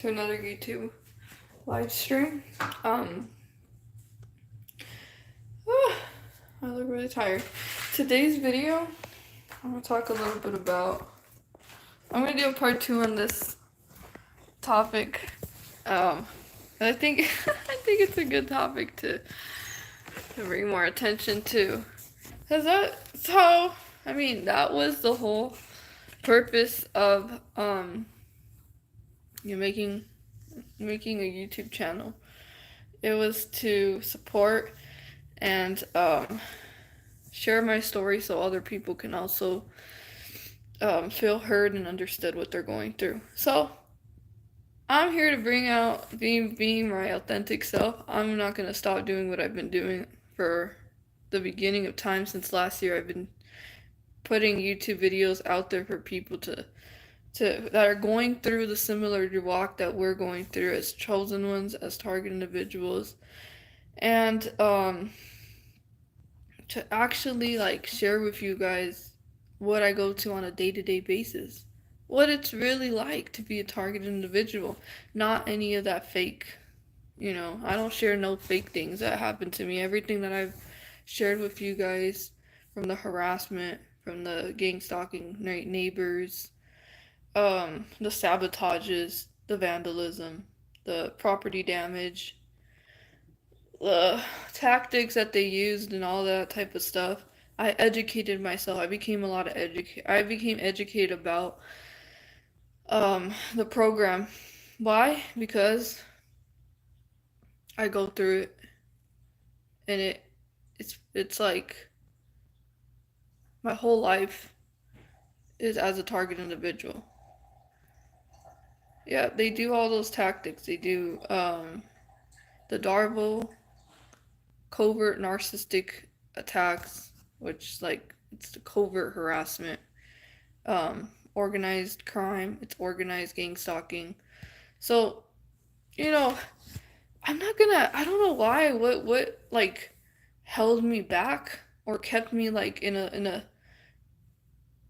To another YouTube live stream. I look really tired. Today's video, I'm gonna talk a little bit about. I'm gonna do a part 2 on this topic. I think I think it's a good topic to bring more attention to, cause that was the whole purpose of you making a YouTube channel. It was to support and share my story so other people can also feel heard and understood what they're going through. So I'm here to bring out being my authentic self. I'm not gonna stop doing what I've been doing for the beginning of time since last year. I've been putting YouTube videos out there for people to that are going through the similar walk that we're going through as chosen ones, as target individuals, and to actually share with you guys what I go to on a day-to-day basis. What it's really like to be a targeted individual, not any of that fake. I don't share no fake things that happen to me. Everything that I've shared with you guys, from the harassment, from the gang stalking neighbors, the sabotages, the vandalism, the property damage, the tactics that they used and all that type of stuff. I educated myself. I became educated about the program. Why? Because I go through it, and it's like my whole life is as a target individual. Yeah, they do all those tactics. They do the Darvel covert narcissistic attacks, which it's the covert harassment, organized crime, it's organized gang stalking. So, you know, I don't know why, what held me back or kept me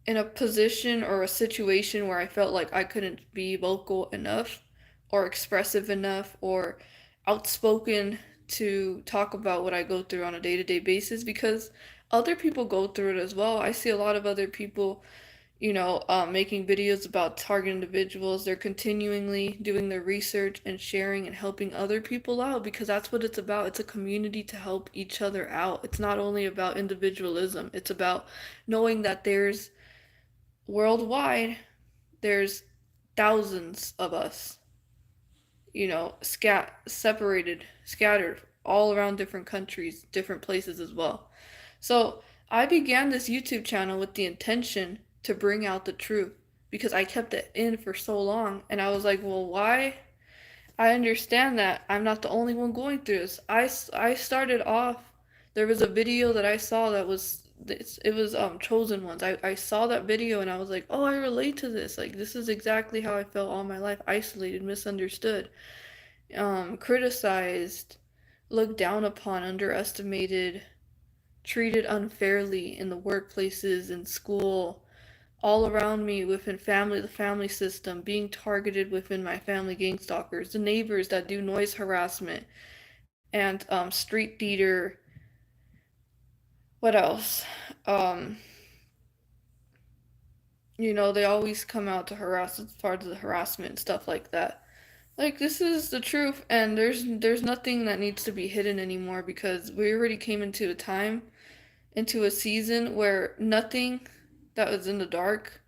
in a position or a situation where I felt like I couldn't be vocal enough or expressive enough or outspoken to talk about what I go through on a day-to-day basis, because other people go through it as well. I see a lot of other people, making videos about target individuals. They're continually doing their research and sharing and helping other people out, because that's what it's about. It's a community to help each other out. It's not only about individualism, it's about knowing that worldwide, there's thousands of us, scattered all around different countries, different places as well. So I began this YouTube channel with the intention to bring out the truth, because I kept it in for so long, and I was like, well, why? I understand that I'm not the only one going through this. I started off, there was a video that I saw that was, it was Chosen Ones. I saw that video and I was like, oh, I relate to this. Like, this is exactly how I felt all my life: isolated, misunderstood, criticized, looked down upon, underestimated, treated unfairly in the workplaces, in school, all around me, within the family system, being targeted within my family, gang stalkers, the neighbors that do noise harassment, and street theater. What else? Um, they always come out to harass. It's part of the harassment and stuff like that. Like, this is the truth, and there's nothing that needs to be hidden anymore, because we already came into a season where nothing that was in the dark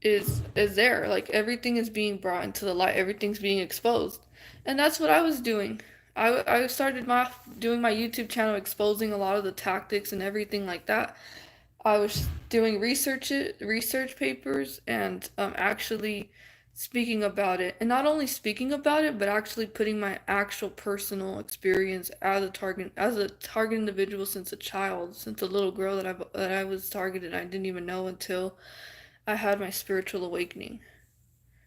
is there. Like, everything is being brought into the light, everything's being exposed, and that's what I was doing. I started doing my YouTube channel, exposing a lot of the tactics and everything like that. I was doing research papers, and actually speaking about it, and not only speaking about it, but actually putting my actual personal experience as a target individual, since a child, since a little girl, that I was targeted. I didn't even know until I had my spiritual awakening,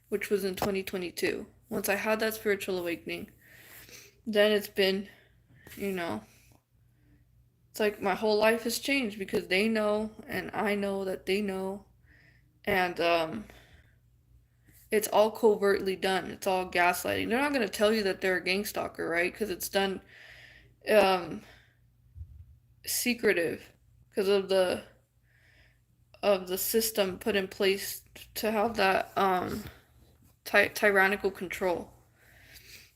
which was in 2022. Once I had that spiritual awakening, then it's been, you know, it's like my whole life has changed, because they know, and I know that they know, and It's all covertly done. It's all gaslighting. They're not going to tell you that they're a gang stalker, right? Because it's done um, secretive because of the system put in place to have that tyrannical control.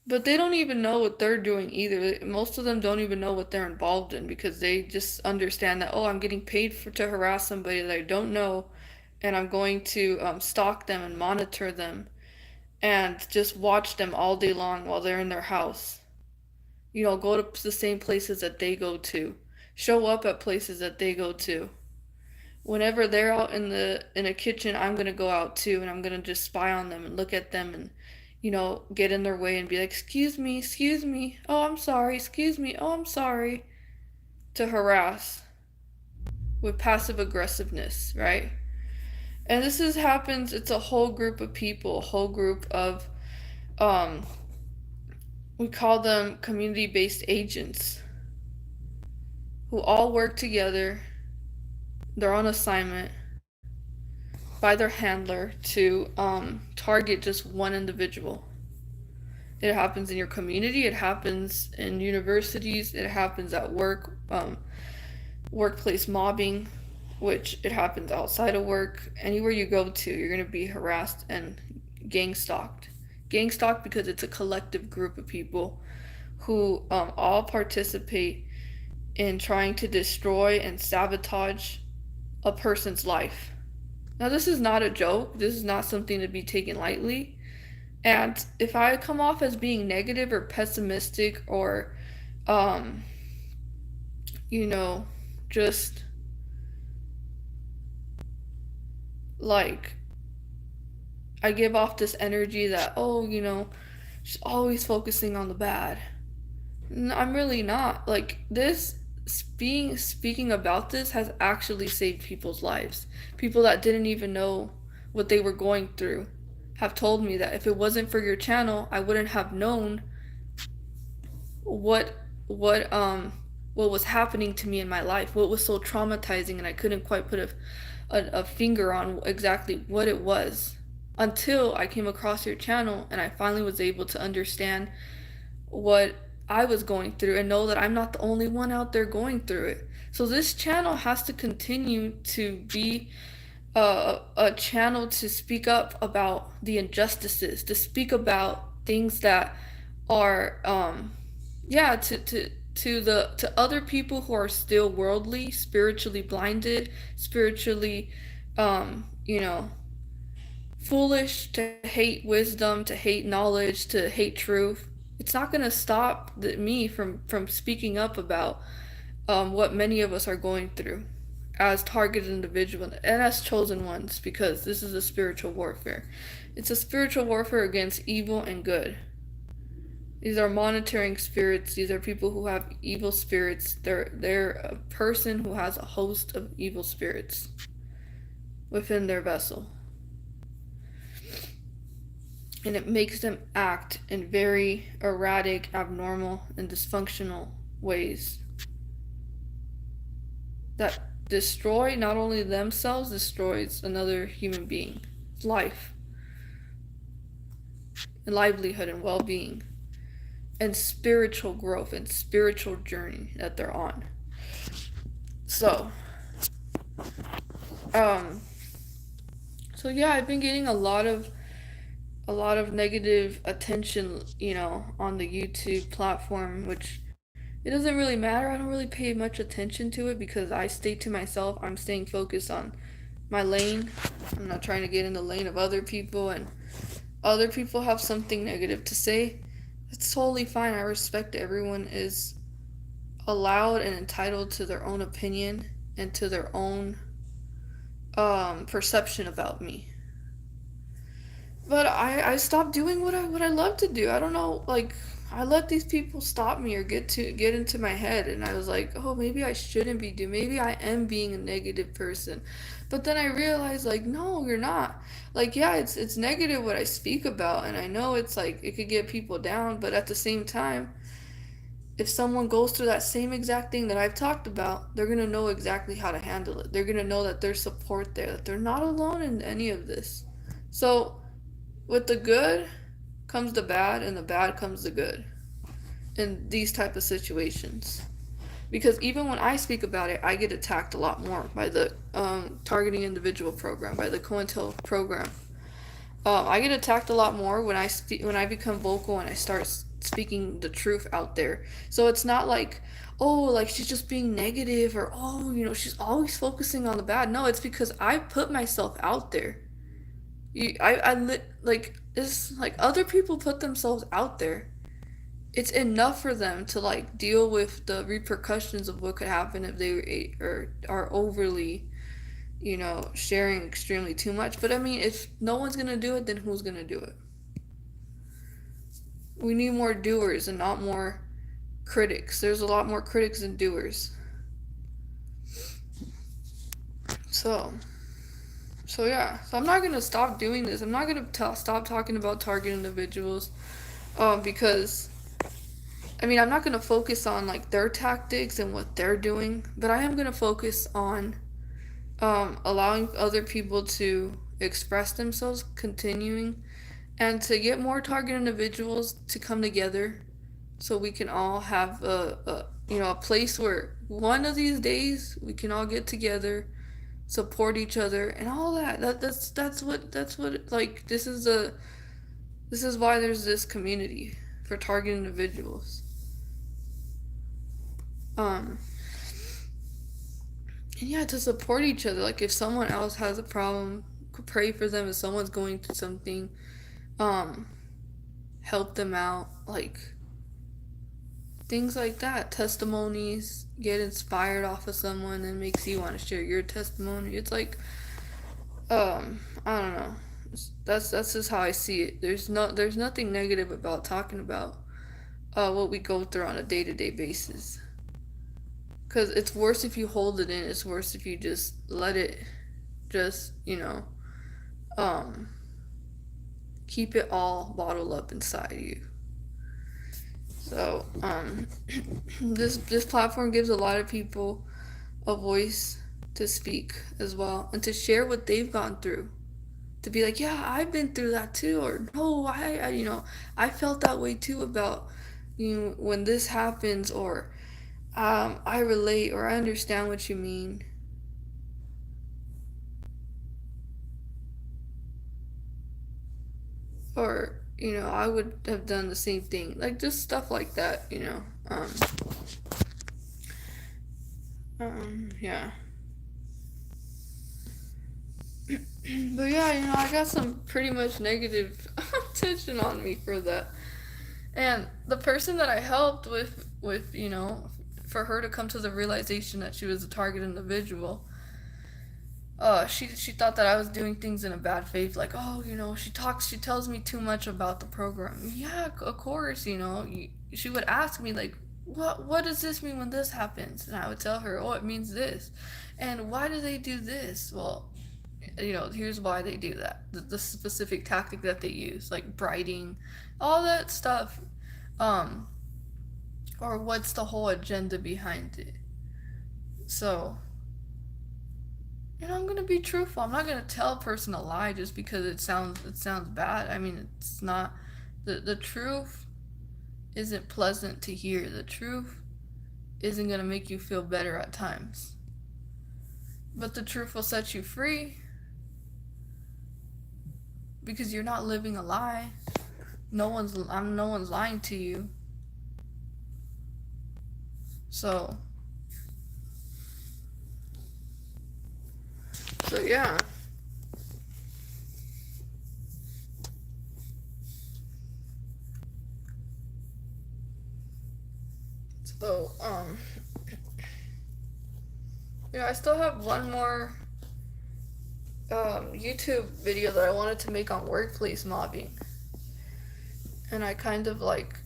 But they don't even know what they're doing either. Most of them don't even know what they're involved in because they just understand that, oh, I'm getting paid to harass somebody that I don't know, and I'm going to stalk them and monitor them and just watch them all day long while they're in their house. You know, go to the same places that they go to, show up at places that they go to. Whenever they're out in a kitchen, I'm gonna go out too, and I'm gonna just spy on them and look at them and, you know, get in their way and be like, excuse me, oh, I'm sorry, excuse me, oh, I'm sorry, to harass with passive aggressiveness, right? And this is happens, it's a whole group of people, a whole group of, um, we call them community-based agents who all work together. They're on assignment by their handler to target just one individual. It happens in your community, it happens in universities, it happens at work, workplace mobbing, which it happens outside of work. Anywhere you go to, you're going to be harassed and gang stalked. Gang stalked because it's a collective group of people who all participate in trying to destroy and sabotage a person's life. Now, this is not a joke. This is not something to be taken lightly. And if I come off as being negative or pessimistic or, um, you know, just like I give off this energy that, oh, you know, just always focusing on the bad. I'm really not. Like this speaking about this has actually saved people's lives. People that didn't even know what they were going through have told me that if it wasn't for your channel, I wouldn't have known what what um what was happening to me in my life, what was so traumatizing, and I couldn't quite put a finger on exactly what it was until I came across your channel and I finally was able to understand what I was going through and know that I'm not the only one out there going through it. So this channel has to continue to be a channel to speak up about the injustices, to speak about things that are yeah, to other people who are still worldly, spiritually blinded, spiritually you know, foolish, to hate wisdom, to hate knowledge, to hate truth. It's not going to stop me from speaking up about what many of us are going through as targeted individuals and as chosen ones, because this is a spiritual warfare. It's a spiritual warfare against evil and good. These are monitoring spirits. These are people who have evil spirits. They're a person who has a host of evil spirits within their vessel. And it makes them act in very erratic, abnormal, and dysfunctional ways that destroy not only themselves, destroys another human being's life and livelihood and well-being and spiritual growth and spiritual journey that they're on. So yeah, I've been getting a lot of negative attention, you know, on the YouTube platform, which it doesn't really matter. I don't really pay much attention to it because I stay to myself. I'm staying focused on my lane. I'm not trying to get in the lane of other people, and other people have something negative to say. It's totally fine. I respect everyone is allowed and entitled to their own opinion and to their own perception about me. But I stopped doing what I love to do. I don't know, like I let these people stop me or get into my head, and I was like, oh, maybe I shouldn't be doing, maybe I am being a negative person. But then I realized, like, no, you're not. Like, yeah, it's negative what I speak about, and I know it's like it could get people down, but at the same time, if someone goes through that same exact thing that I've talked about, they're gonna know exactly how to handle it. They're gonna know that there's support there, that they're not alone in any of this. So with the good comes the bad, and the bad comes the good in these type of situations. Because even when I speak about it, I get attacked a lot more by the targeting individual program, by the COINTEL program. I get attacked a lot more when when I become vocal and I start speaking the truth out there. So it's not like, oh, like she's just being negative, or oh, she's always focusing on the bad. No, it's because I put myself out there. Like it's like other people put themselves out there. It's enough for them to like deal with the repercussions of what could happen if they are overly, sharing extremely too much. But I mean, if no one's gonna do it, then who's gonna do it? We need more doers and not more critics. There's a lot more critics than doers. So, yeah. So I'm not gonna stop doing this. I'm not gonna stop talking about target individuals, because I mean, I'm not gonna focus on like their tactics and what they're doing, but I am gonna focus on allowing other people to express themselves, continuing, and to get more target individuals to come together, so we can all have a place where one of these days we can all get together, support each other, and all that. That's what like this is why there's this community for target individuals. Um, and yeah, to support each other. Like if someone else has a problem, pray for them. If someone's going through something, um, help them out. Like things like that. Testimonies, get inspired off of someone and makes you want to share your testimony. It's like, I don't know. That's just how I see it. There's nothing negative about talking about what we go through on a day-to-day basis. Cause it's worse if you hold it in. It's worse if you just let it, just um, keep it all bottled up inside you. So this platform gives a lot of people a voice to speak as well and to share what they've gone through. To be like, yeah, I've been through that too, or no, I felt that way too about when this happens, or I relate, or I understand what you mean. Or I would have done the same thing, like just stuff like that. Yeah. But yeah, I got some pretty much negative attention on me for that. And the person that I helped with for her to come to the realization that she was a target individual, she thought that I was doing things in a bad faith, like, oh, she tells me too much about the program. Yeah, of course, she would ask me like, what does this mean when this happens? And I would tell her, oh, it means this. And why do they do this? Well, here's why they do that. The specific tactic that they use, like brighting, all that stuff. Um, or what's the whole agenda behind it? So, I'm gonna be truthful. I'm not gonna tell a person a lie just because it sounds bad. I mean, it's not the truth isn't pleasant to hear. The truth isn't gonna make you feel better at times. But the truth will set you free because you're not living a lie. No one's lying to you. So yeah. So I still have one more YouTube video that I wanted to make on workplace mobbing, and I kind of like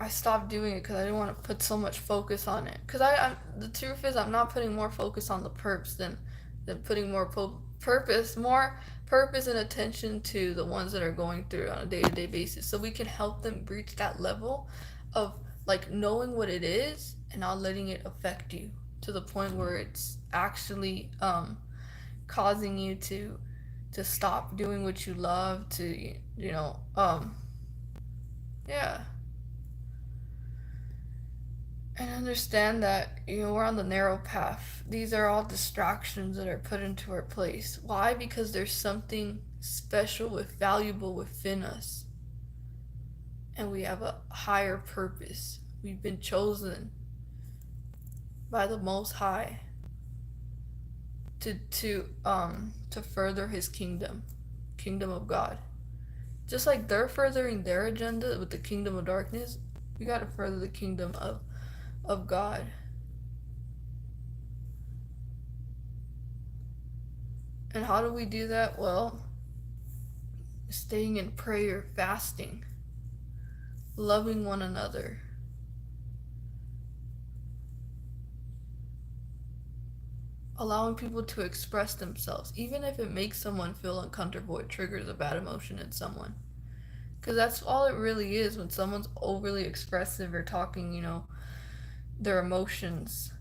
I stopped doing it because I didn't want to put so much focus on it. Because the truth is, I'm not putting more focus on the perps than putting more purpose and attention to the ones that are going through it on a day-to-day basis, so we can help them reach that level of like knowing what it is and not letting it affect you to the point where it's actually causing you to to stop doing what you love, to, yeah. And understand that, we're on the narrow path. These are all distractions that are put into our place. Why? Because there's something special with valuable within us. And we have a higher purpose. We've been chosen by the Most High to further his kingdom of God. Just like they're furthering their agenda with the kingdom of darkness, we gotta further the kingdom of God. And how do we do that? Well, staying in prayer, fasting, loving one another. Allowing people to express themselves, even if it makes someone feel uncomfortable, it triggers a bad emotion in someone. Because that's all it really is when someone's overly expressive or talking, their emotions.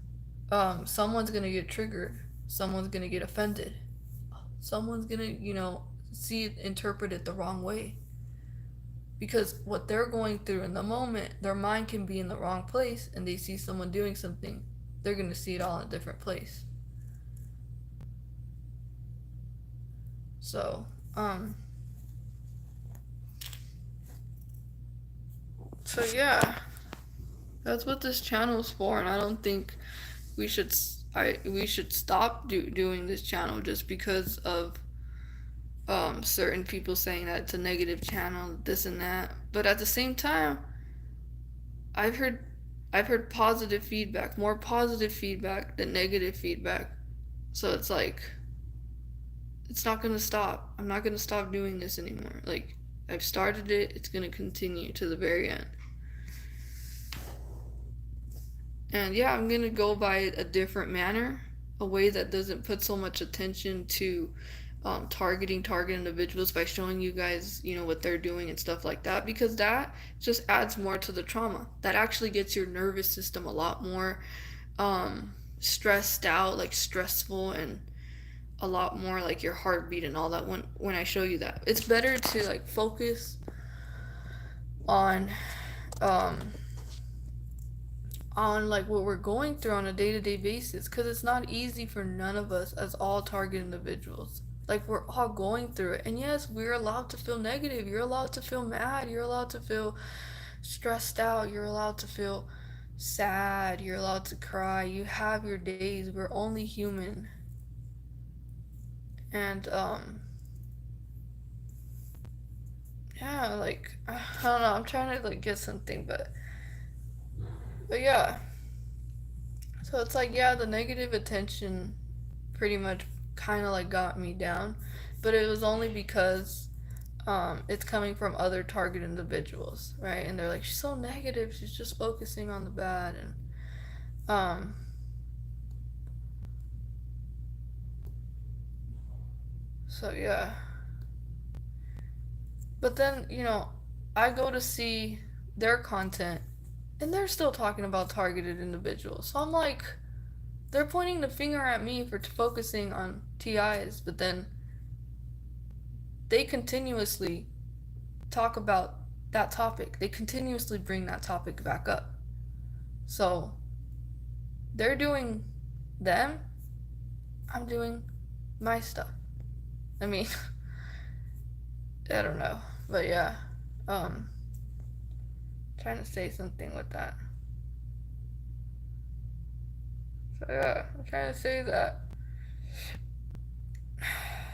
Someone's gonna get triggered. Someone's gonna get offended. Someone's gonna, see it, interpret it the wrong way. Because what they're going through in the moment, their mind can be in the wrong place and they see someone doing something, they're gonna see it all in a different place. So, yeah, that's what this channel is for, and I don't think we should we should stop doing this channel just because of certain people saying that it's a negative channel, this and that. But at the same time, I've heard positive feedback, more positive feedback than negative feedback. So it's like, it's not gonna stop. I'm not gonna stop doing this anymore. Like, I've started it, it's gonna continue to the very end. And yeah, I'm gonna go by it a different manner, a way that doesn't put so much attention to target individuals by showing you guys, what they're doing and stuff like that, because that just adds more to the trauma. That actually gets your nervous system a lot more stressed out, like stressful, and a lot more like your heartbeat and all that when I show you that. It's better to like focus on like what we're going through on a day-to-day basis, because it's not easy for none of us as all target individuals. Like, we're all going through it, and yes, we're allowed to feel negative, you're allowed to feel mad, you're allowed to feel stressed out, you're allowed to feel sad, you're allowed to cry, you have your days, we're only human. And yeah, like, I don't know, I'm trying to like get something, but yeah. So it's like, yeah, the negative attention pretty much kind of like got me down, but it was only because it's coming from other target individuals, right? And they're like, she's so negative, she's just focusing on the bad. And so yeah. But then, I go to see their content and they're still talking about targeted individuals. So I'm like, they're pointing the finger at me for focusing on TIs, but then they continuously talk about that topic. They continuously bring that topic back up. So they're doing them, I'm doing my stuff. I mean, I don't know. But yeah, trying to say something with that. So yeah, I'm trying to say that.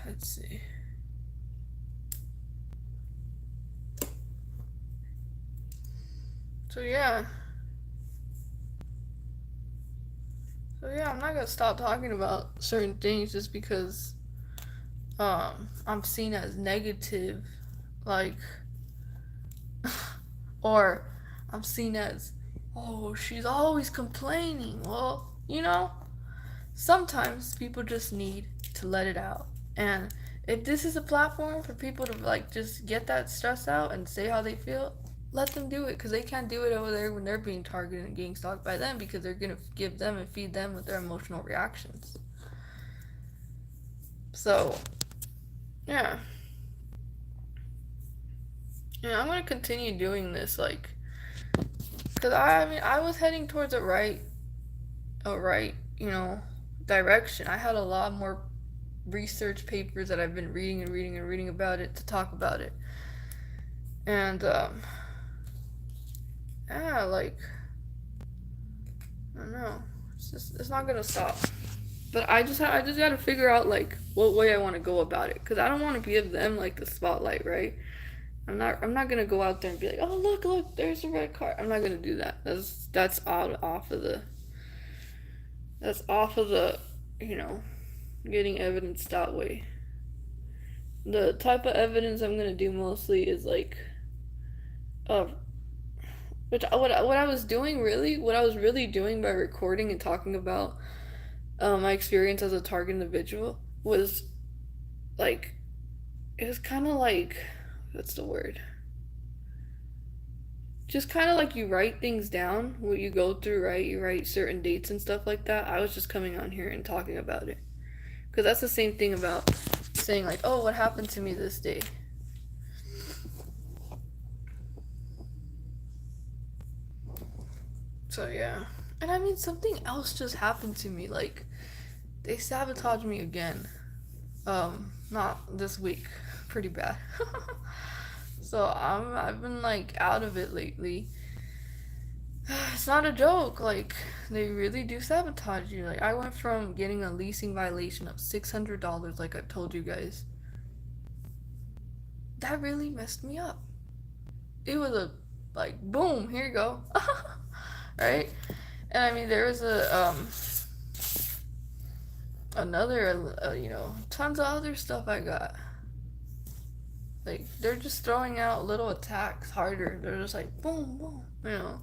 Let's see. So yeah. I'm not gonna stop talking about certain things just because I'm seen as negative, like, or I'm seen as, oh, she's always complaining. Well, sometimes people just need to let it out. And if this is a platform for people to like just get that stress out and say how they feel, let them do it, because they can't do it over there when they're being targeted and getting stalked by them, because they're gonna give them and feed them with their emotional reactions. So Yeah. Yeah, I'm gonna continue doing this, like, cause I mean, I was heading towards a right, direction. I had a lot more research papers that I've been reading and reading and reading about it to talk about it, and yeah, like, I don't know, it's not gonna stop. But I just gotta figure out like what way I want to go about it, cause I don't want to give them like the spotlight, right? I'm not gonna go out there and be like, oh look, there's the red car. I'm not gonna do that. That's off of the you know getting evidence that way. The type of evidence I'm gonna do mostly is like uh which what I was doing really what I was really doing by recording and talking about my experience as a target individual was like it was kind of like what's the word, just kind of like you write things down what you go through, right? You write certain dates and stuff like that. I was just coming on here and talking about it because that's the same thing about saying like, oh, what happened to me this day. So yeah. And I mean, something else just happened to me, like they sabotaged me again. Not this week. Pretty bad. So I've been like out of it lately. It's not a joke. Like they really do sabotage you. Like I went from getting a leasing violation of $600, like I told you guys. That really messed me up. It was a like boom, here you go, right? And I mean there was a another tons of other stuff I got. Like they're just throwing out little attacks harder. They're just like boom, boom.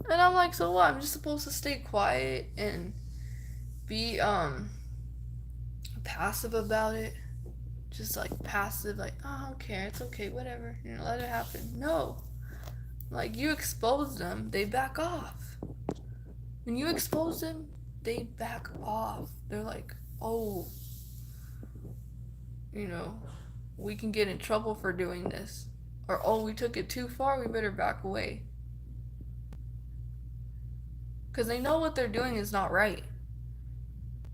And I'm like, so what? I'm just supposed to stay quiet and be passive about it. Just like passive, like, oh, I don't care, it's okay, whatever, let it happen. No. Like you expose them, they back off. When you expose them, they back off. They're like, oh, you know, we can get in trouble for doing this. Or, oh, we took it too far, we better back away. Because they know what they're doing is not right.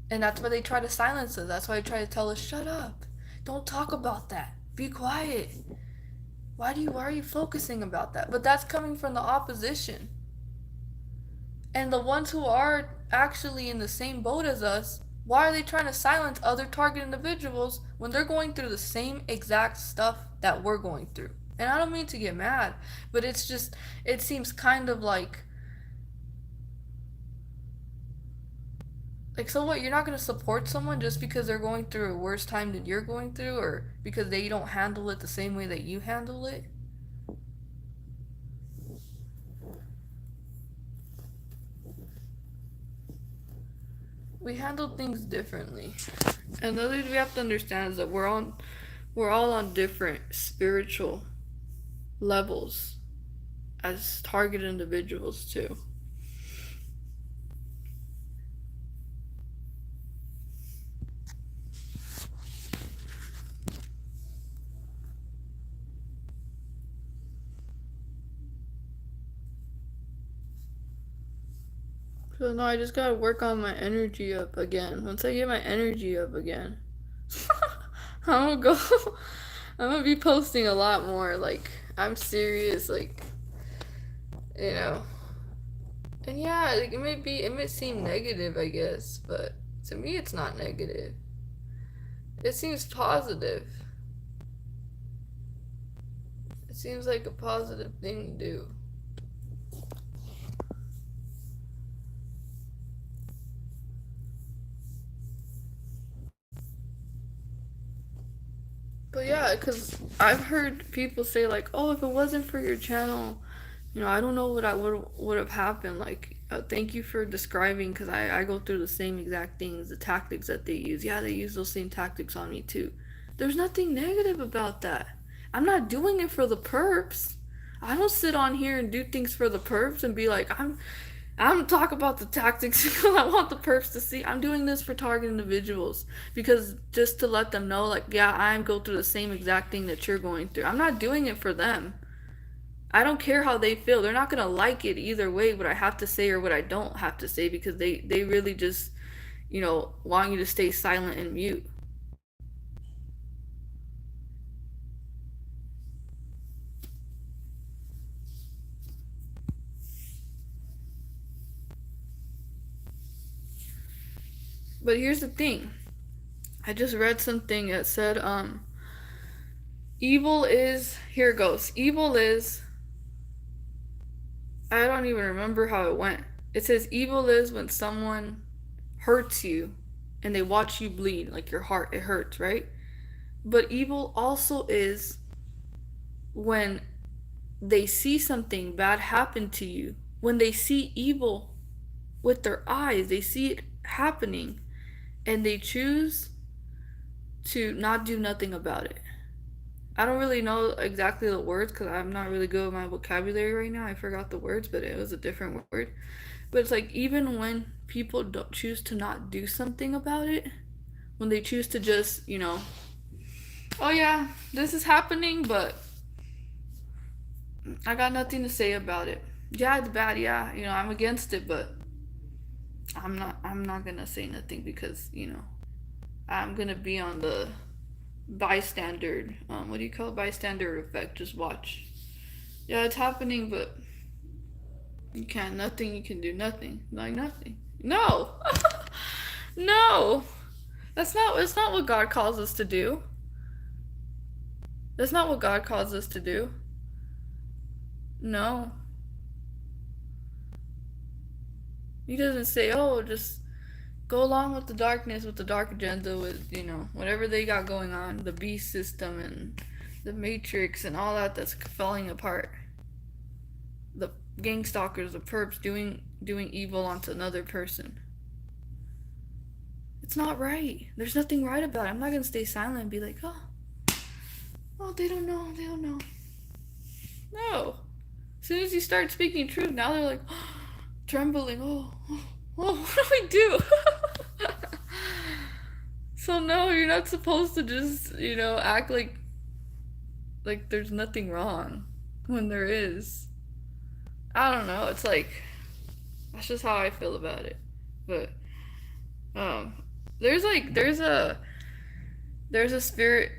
And that's why they try to silence us. That's why they try to tell us, shut up. Don't talk about that. Be quiet. Why are you focusing about that? But that's coming from the opposition. And the ones who are actually in the same boat as us, why are they trying to silence other target individuals when they're going through the same exact stuff that we're going through? And I don't mean to get mad, but it's just, it seems kind of like, so what? You're not going to support someone just because they're going through a worse time than you're going through, or because they don't handle it the same way that you handle it? We handle things differently. And the other thing we have to understand is that we're all on different spiritual levels as target individuals too. So no, I just gotta work on my energy up again. Once I get my energy up again, I'm gonna go. I'm gonna be posting a lot more. Like I'm serious. Like you know. And yeah, like it may seem negative, I guess, but to me it's not negative. It seems positive. It seems like a positive thing to do. But yeah, because I've heard people say like, "Oh, if it wasn't for your channel, I don't know what I would have happened." Like, thank you for describing, because I go through the same exact things, the tactics that they use. Yeah, they use those same tactics on me too. There's nothing negative about that. I'm not doing it for the perps. I don't sit on here and do things for the perps and be like, I don't talk about the tactics because I want the perps to see. I'm doing this for target individuals because just to let them know, like, yeah, I'm going through the same exact thing that you're going through. I'm not doing it for them. I don't care how they feel. They're not gonna like it either way, what I have to say or what I don't have to say, because they really just, want you to stay silent and mute. But here's the thing. I just read something that said, evil is, here it goes. Evil is, I don't even remember how it went. It says evil is when someone hurts you and they watch you bleed, like your heart, it hurts, right? But evil also is when they see something bad happen to you, when they see evil with their eyes, they see it happening, and they choose to not do nothing about it. I don't really know exactly the words because I'm not really good with my vocabulary right now. I forgot the words, but it was a different word. But it's like, even when people don't choose to not do something about it, when they choose to just, oh yeah, this is happening, but I got nothing to say about it. Yeah, it's bad. Yeah, I'm against it, but I'm not gonna say nothing because I'm gonna be on the bystander. What do you call it? Bystander effect. Just watch. Yeah, it's happening, but you can't. Nothing. You can do nothing. Like nothing. No. No. That's not. It's not what God calls us to do. That's not what God calls us to do. No. He doesn't say, oh, just go along with the darkness, with the dark agenda, with, whatever they got going on, the beast system and the Matrix and all that's falling apart. The gang stalkers, the perps doing evil onto another person. It's not right. There's nothing right about it. I'm not gonna stay silent and be like, oh, they don't know, No. As soon as you start speaking truth, now they're like, trembling. What do we do? So no, you're not supposed to just, act like there's nothing wrong when there is. I don't know. It's like, that's just how I feel about it. But um there's a spirit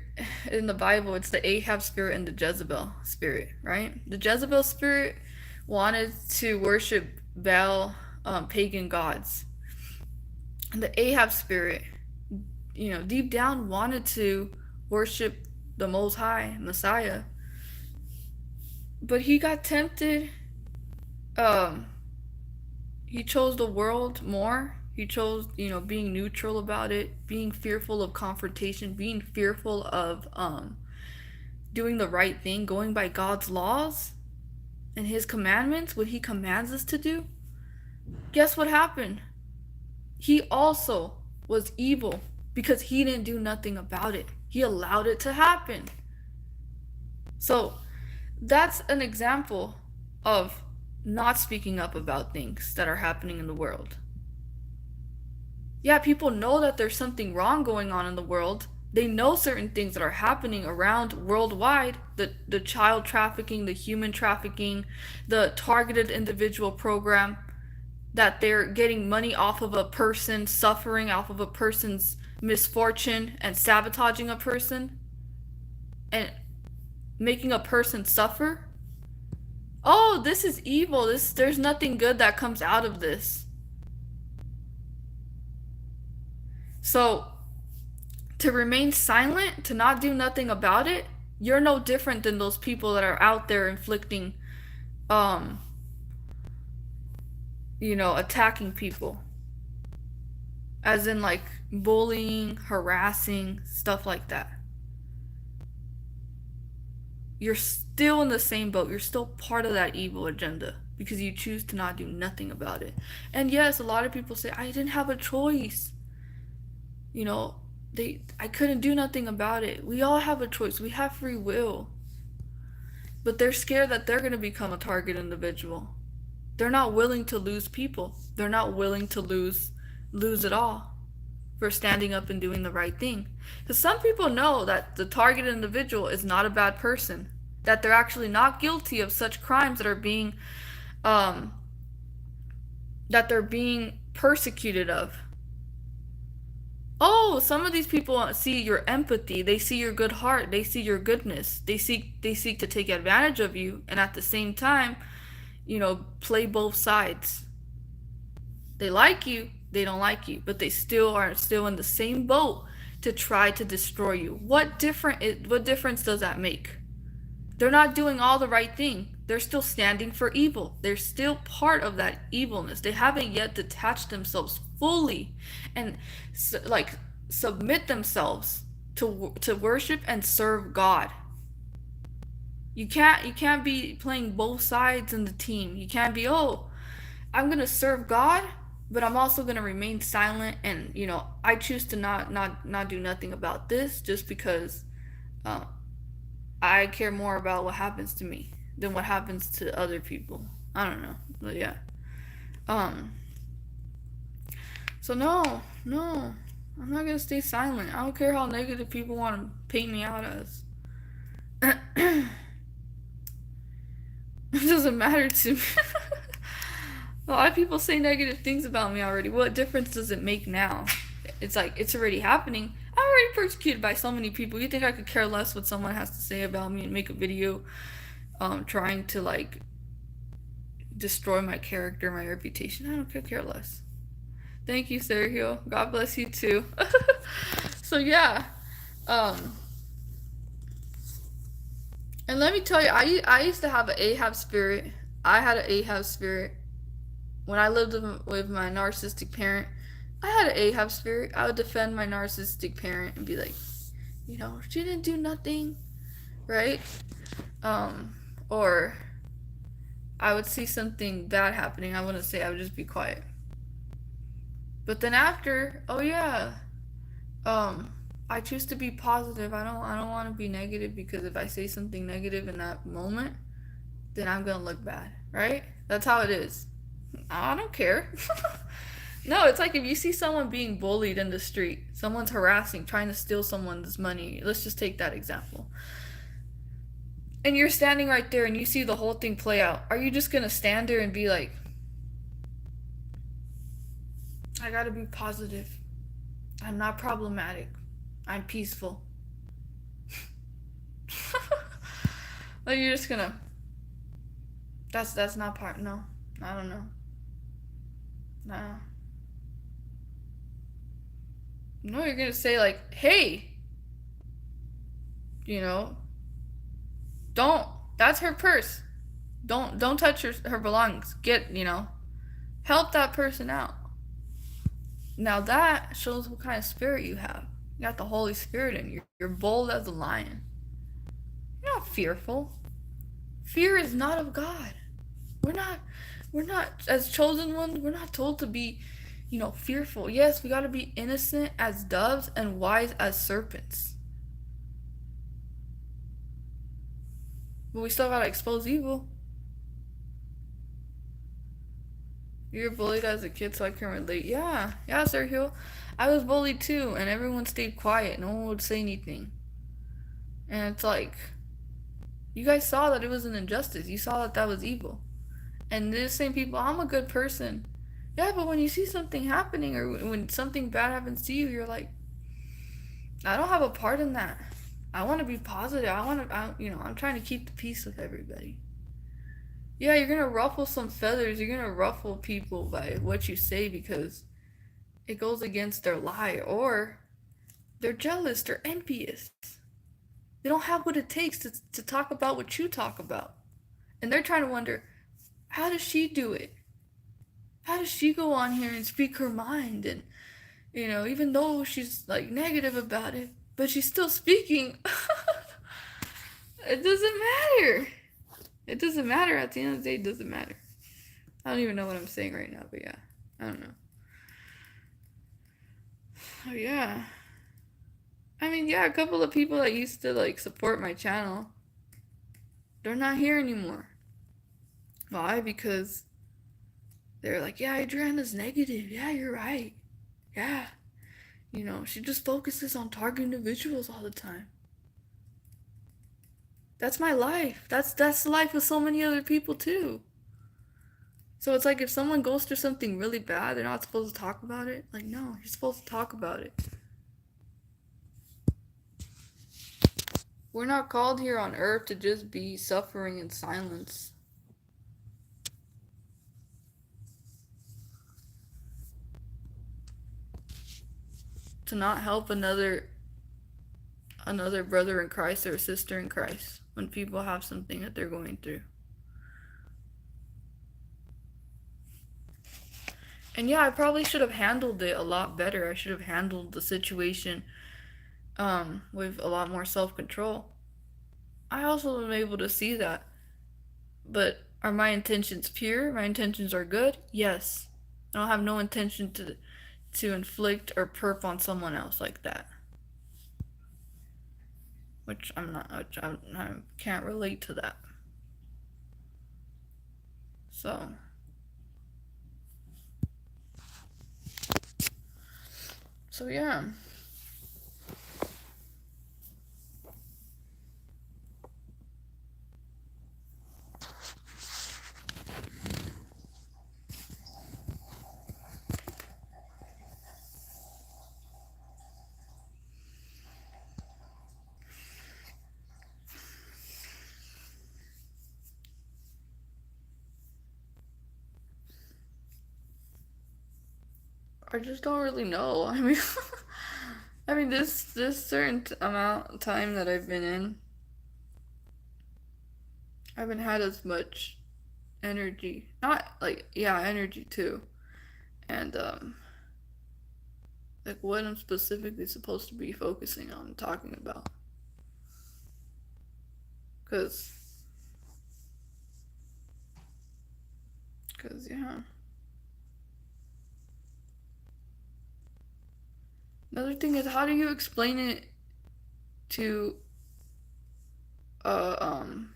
in the Bible. It's the Ahab spirit and the Jezebel spirit, right? The Jezebel spirit wanted to worship Baal, pagan gods. And the Ahab spirit, deep down wanted to worship the Most High Messiah. But he got tempted. He chose the world more. He chose, being neutral about it, being fearful of confrontation, being fearful of doing the right thing, going by God's laws and his commandments, what he commands us to do. Guess what happened? He also was evil because he didn't do nothing about it. He allowed it to happen. So that's an example of not speaking up about things that are happening in the world. Yeah, people know that there's something wrong going on in the world. They know certain things that are happening around worldwide, the child trafficking, the human trafficking, the targeted individual program, that they're getting money off of a person suffering, off of a person's misfortune, and sabotaging a person and making a person suffer. Oh, this is evil. There's nothing good that comes out of this. So, to remain silent, to not do nothing about it, you're no different than those people that are out there inflicting, attacking people. As in, like, bullying, harassing, stuff like that. You're still in the same boat. You're still part of that evil agenda because you choose to not do nothing about it. And yes, a lot of people say, I didn't have a choice. I couldn't do nothing about it. We all have a choice. We have free will. But they're scared that they're going to become a target individual. They're not willing to lose people. They're not willing to lose it all for standing up and doing the right thing. Because some people know that the targeted individual is not a bad person, that they're actually not guilty of such crimes that are being um that they're being persecuted of. Oh, some of these people see your empathy, they see your good heart, they see your goodness. They seek to take advantage of you and at the same time, play both sides. They like you, they don't like you, but they still in the same boat to try to destroy you. What difference does that make? They're not doing all the right thing. They're still standing for evil. They're still part of that evilness. They haven't yet detached themselves fully and like submit themselves to worship and serve God. You can't be playing both sides in the team. You can't be, oh, I'm gonna serve God, but I'm also gonna remain silent, and I choose to not do nothing about this just because uh, I care more about what happens to me than what happens to other people. I don't know, but yeah. Um. So no, I'm not gonna stay silent. I don't care how negative people want to paint me out as. It doesn't matter to me. A lot of people say negative things about me already. What difference does it make now? It's like it's already happening. I'm already persecuted by so many people. You think I could care less what someone has to say about me and make a video trying to like destroy my character, my reputation? I don't care less. Thank you, Sergio. God bless you too. So yeah. Um and let me tell you, I used to have an Ahab spirit. I had an Ahab spirit. When I lived with my narcissistic parent, I had an Ahab spirit. I would defend my narcissistic parent and be like, she didn't do nothing, right? Or I would see something bad happening. I wouldn't say, I would just be quiet. But then after, oh yeah, I choose to be positive. I don't want to be negative, because if I say something negative in that moment, then I'm gonna look bad, right? That's how it is. I don't care. No, it's like if you see someone being bullied in the street, someone's harassing, trying to steal someone's money. Let's just take that example. And you're standing right there and you see the whole thing play out. Are you just gonna stand there and be like, I gotta be positive. I'm not problematic. I'm peaceful. Like you're just gonna that's not part no. I don't know. No. No, you're gonna say like, hey, you know, don't that's her purse. Don't touch her belongings. Help that person out. Now that shows what kind of spirit you have. You got the Holy Spirit in you. You're bold as a lion. You're not fearful. Fear is not of God. We're not as chosen ones, we're not told to be, fearful. Yes, we got to be innocent as doves and wise as serpents. But we still got to expose evil. You were bullied as a kid, so I can relate. Yeah, Sergio. I was bullied too, and everyone stayed quiet. No one would say anything. And it's like, you guys saw that it was an injustice. You saw that that was evil. And they're saying people, I'm a good person. Yeah, but when you see something happening or when something bad happens to you, you're like, I don't have a part in that. I want to be positive. I'm trying to keep the peace with everybody. Yeah, you're gonna ruffle some feathers. You're gonna ruffle people by what you say because it goes against their lie, or they're jealous, they're envious. They don't have what it takes to talk about what you talk about. And they're trying to wonder, how does she do it? How does she go on here and speak her mind? And, even though she's like negative about it, but she's still speaking. It doesn't matter. It doesn't matter. At the end of the day, it doesn't matter. I don't even know what I'm saying right now, but yeah. I don't know. Oh, yeah. I mean, yeah, a couple of people that used to, like, support my channel, they're not here anymore. Why? Because They're like, yeah, Adriana's negative. Yeah, you're right. Yeah. She just focuses on target individuals all the time. That's my life. That's the life of so many other people too. So it's like if someone goes through something really bad, they're not supposed to talk about it. Like, no, you're supposed to talk about it. We're not called here on earth to just be suffering in silence. To not help another brother in Christ or sister in Christ when people have something that they're going through. And yeah, I probably should have handled it a lot better. I should have handled the situation with a lot more self-control. I also am able to see that. But are my intentions pure? My intentions are good? Yes. I don't have no intention to inflict or perp on someone else like that. Which I'm not, I can't relate to that. So, yeah. I just don't really know. I mean, this certain amount of time that I've been in, I haven't had as much energy. Not like, yeah, energy too. And like what I'm specifically supposed to be focusing on and talking about. Cause, yeah. Another thing is, how do you explain it to uh um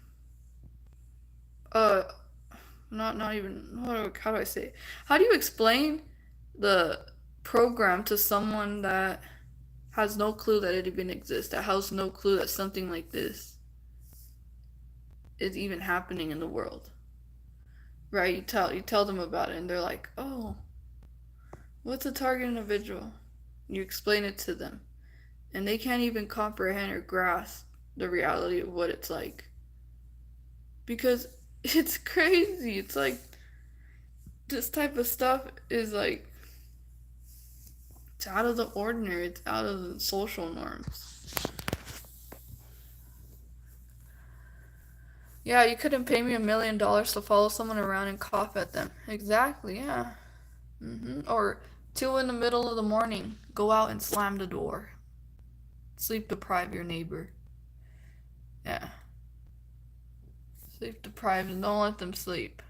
uh not even how do I say it? How do you explain the program to someone that has no clue that it even exists, that has no clue that something like this is even happening in the world? Right? You tell them about it and they're like, "Oh, what's a target individual?" You explain it to them and they can't even comprehend or grasp the reality of what it's like. Because it's crazy. It's like this type of stuff is like it's out of the ordinary. It's out of the social norms. Yeah, you couldn't pay me $1 million to follow someone around and cough at them. Exactly, yeah. Or 2 in the middle of the morning, go out and slam the door. Sleep deprive your neighbor. Yeah. Sleep deprived and don't let them sleep.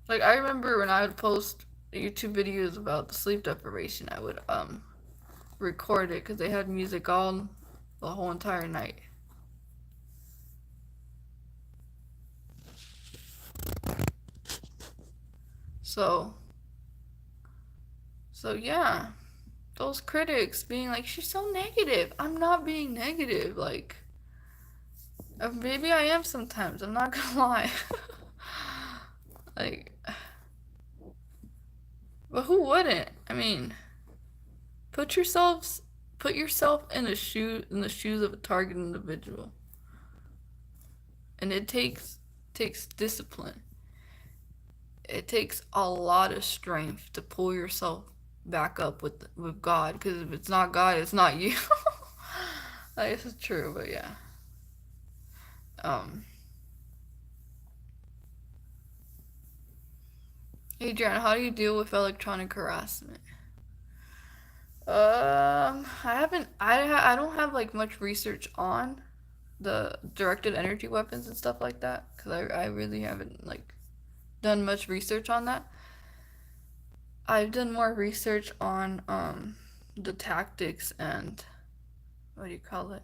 Like I remember when I would post YouTube videos about the sleep deprivation, I would record it because they had music on the whole entire night. So, yeah, those critics being like, she's so negative. I'm not being negative. Like, maybe I am sometimes. I'm not gonna lie. Like, but who wouldn't? I mean, put yourselves, put yourself in the shoes of a target individual, and it takes discipline. It takes a lot of strength to pull yourself back up with God. Because if it's not God, it's not you. Like, this is true, but yeah. Um, Adrian, how do you deal with electronic harassment? I haven't. I don't have like much research on the directed energy weapons and stuff like that because I really haven't like done much research on that. I've done more research on the tactics and what do you call it?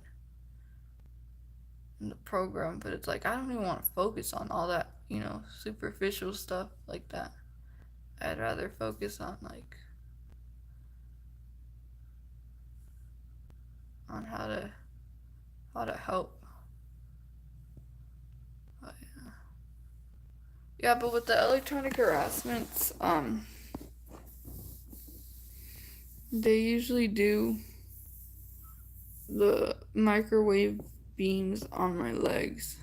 in the program, but it's like I don't even want to focus on all that, superficial stuff like that. I'd rather focus on on how to help. But, yeah, but with the electronic harassments, they usually do the microwave beams on my legs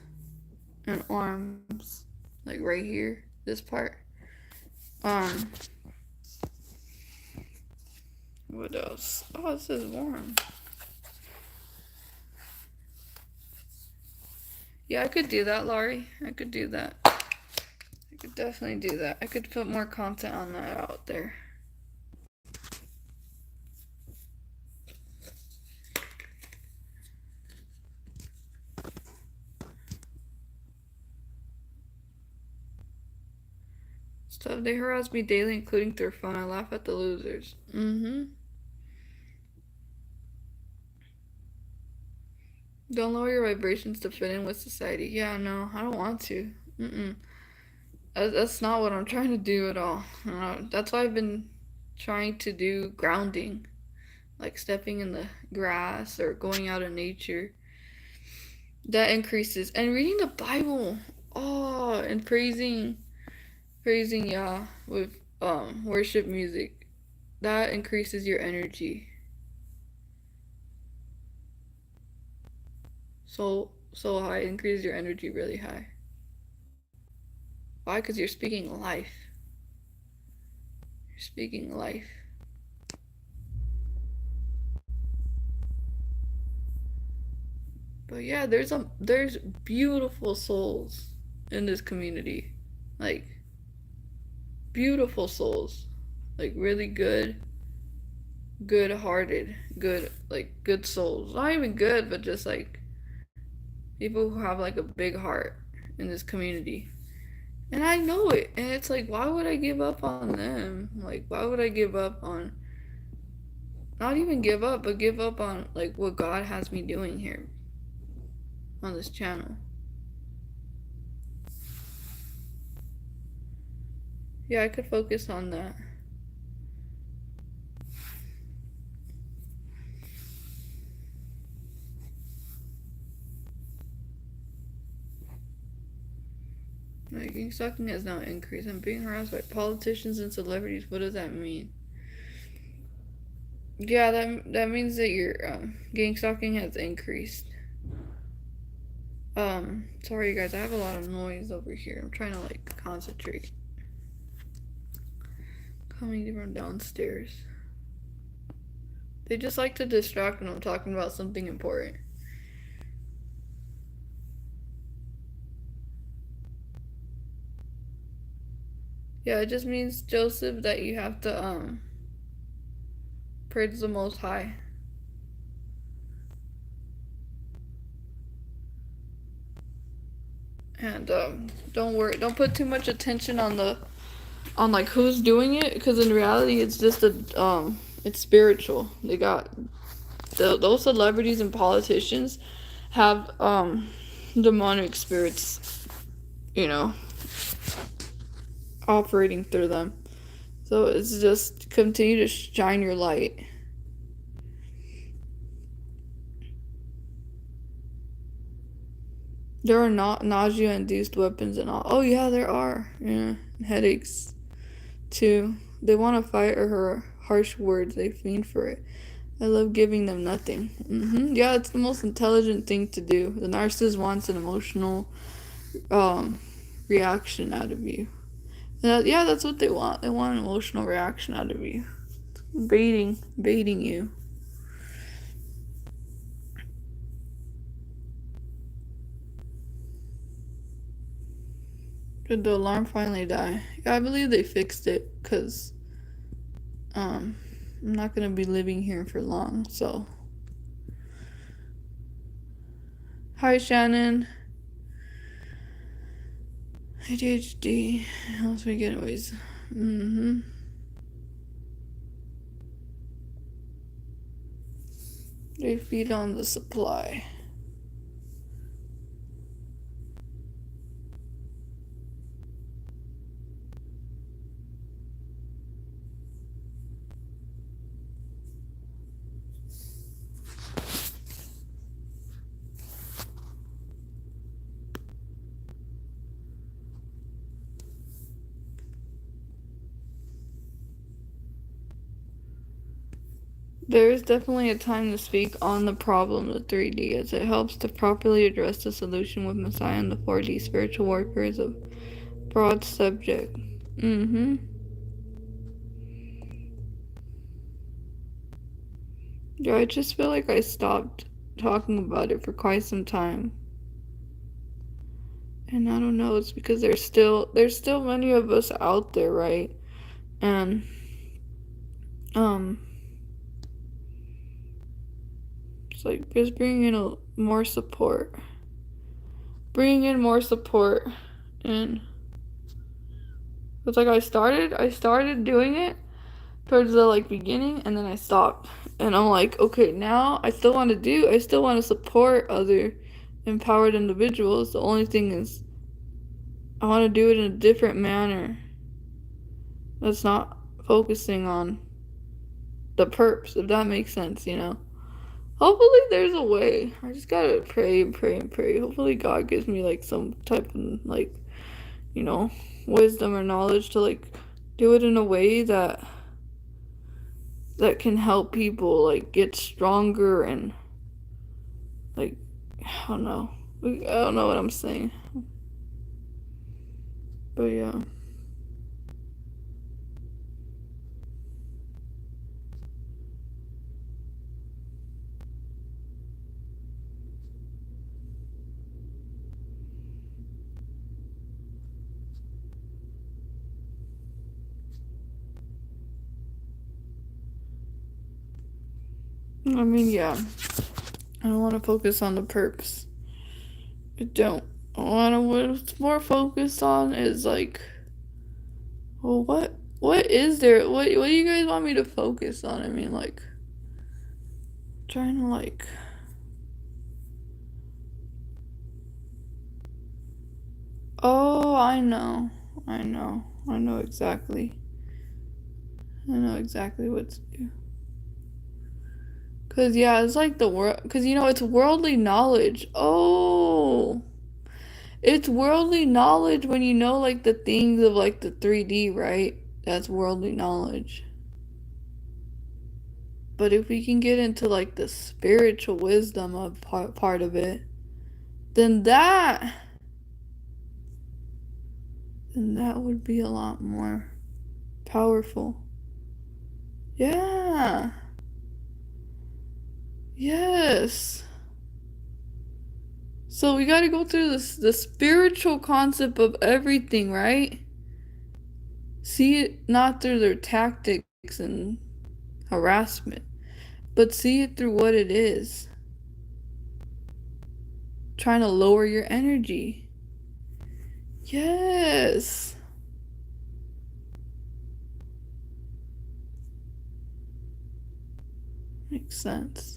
and arms, like right here, this part. Um, what else? Oh, this is warm. Yeah, I could do that, Laurie. I could do that. I could definitely do that. I could put more content on that out there. Stuff they harass me daily, including through phone. I laugh at the losers. Don't lower your vibrations to fit in with society. Yeah, no, I don't want to. That's not what I'm trying to do at all. That's why I've been trying to do grounding, like stepping in the grass or going out in nature. That increases, and reading the Bible. Oh, and praising Yah with worship music. That increases your energy. So high, increases your energy really high. Why? Because you're speaking life. You're speaking life. But yeah, there's beautiful souls in this community. Like beautiful souls. Like really good hearted, good souls. Not even good, but just like people who have like a big heart in this community. And I know it. And it's like, why would I give up on them? Like, why would I give up on, not even give up, but give up on like what God has me doing here on this channel? Yeah, I could focus on that. Like, gang stalking has now increased. I'm being harassed by politicians and celebrities. What does that mean? Yeah, that means that your gang stalking has increased. Sorry guys, I have a lot of noise over here. I'm trying to like concentrate. Coming from downstairs. They just like to distract when I'm talking about something important. Yeah, it just means, Joseph, that you have to praise the Most High. And don't put too much attention on like who's doing it, because in reality it's just it's spiritual. They got those celebrities and politicians have demonic spirits, operating through them. So it's just continue to shine your light. There are not nausea-induced weapons and all. Oh yeah, there are. Yeah, headaches too. They want to fight or her harsh words. They fiend for it. I love giving them nothing. Yeah, it's the most intelligent thing to do. The narcissist wants an emotional reaction out of you. Yeah, that's what they want. They want an emotional reaction out of you. Baiting you. Did the alarm finally die? Yeah, I believe they fixed it, because I'm not gonna be living here for long, so. Hi, Shannon. ADHD. Else we get always. They feed on the supply. There is definitely a time to speak on the problem of 3D, as it helps to properly address the solution with Messiah and the 4D spiritual warfare is a broad subject. Mm-hmm. Yeah, I just feel like I stopped talking about it for quite some time. And I don't know, it's because there's still many of us out there, right? And um it's like just bringing in more support. Bringing in more support. And it's like I started doing it towards the like beginning, and then I stopped. And I'm like, okay, now I still want to support other empowered individuals. The only thing is I want to do it in a different manner. That's not focusing on the perps, if that makes sense. Hopefully there's a way. I just gotta pray and pray and pray. Hopefully God gives me like some type of like, you know, wisdom or knowledge to like do it in a way that can help people like get stronger and like I don't know. I don't know what I'm saying. But yeah. I mean, yeah. I don't want to focus on the perps. I don't. I want to. What's more focused on is like, well, what is there? What do you guys want me to focus on? I mean, like, trying to like. Oh, I know. I know. I know exactly. I know exactly what to do. Cause yeah, it's like the world. Cause it's worldly knowledge. Oh, it's worldly knowledge when you know like the things of like the 3D, right? That's worldly knowledge. But if we can get into like the spiritual wisdom of part of it, then that would be a lot more powerful. Yeah. Yes. So we got to go through the spiritual concept of everything, right? See it not through their tactics and harassment, but see it through what it is. Trying to lower your energy. Yes. Makes sense.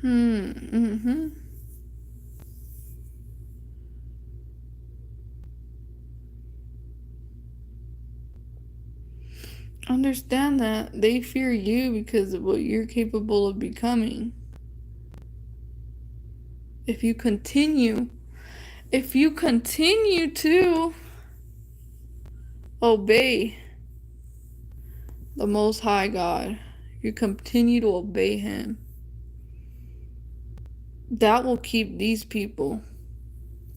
Mm-hmm. Understand that they fear you because of what you're capable of becoming. If you continue, if you continue to obey the Most High God, you continue to obey Him, that will keep these people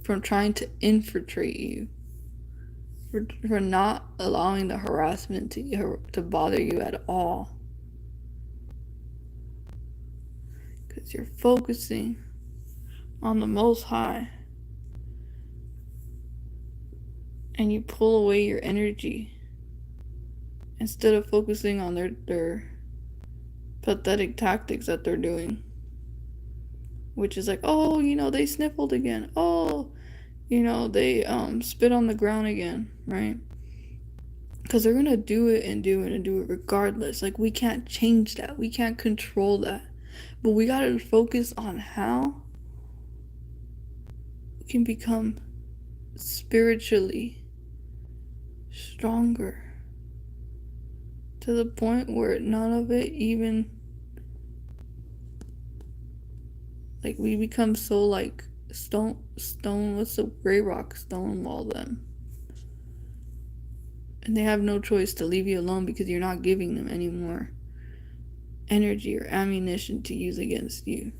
from trying to infiltrate you, for not allowing the harassment to bother you at all. Because you're focusing on the Most High and you pull away your energy instead of focusing on their pathetic tactics that they're doing, which is like, oh, they sniffled again. Oh, they spit on the ground again, right? Because they're gonna do it and do it and do it regardless. Like, we can't change that. We can't control that. But we gotta focus on how we can become spiritually stronger to the point where none of it even, like, we become so like stone, what's the gray rock? Stonewall them. And they have no choice to leave you alone because you're not giving them any more energy or ammunition to use against you.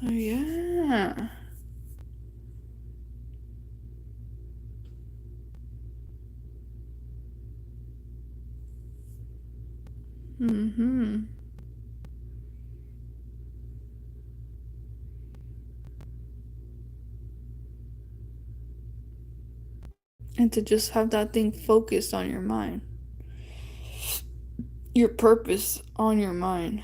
Oh, yeah. Mm-hmm. And to just have that thing focused on your mind. Your purpose on your mind.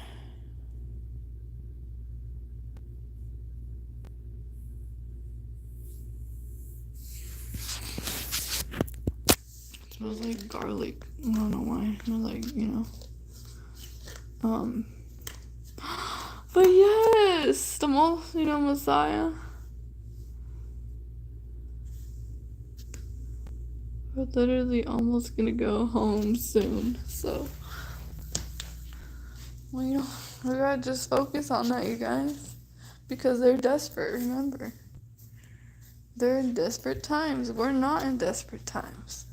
It smells like garlic. I don't know why. I like, But yes, the most, Messiah. We're literally almost gonna go home soon, so we gotta just focus on that, you guys, because they're desperate. Remember, they're in desperate times. We're not in desperate times.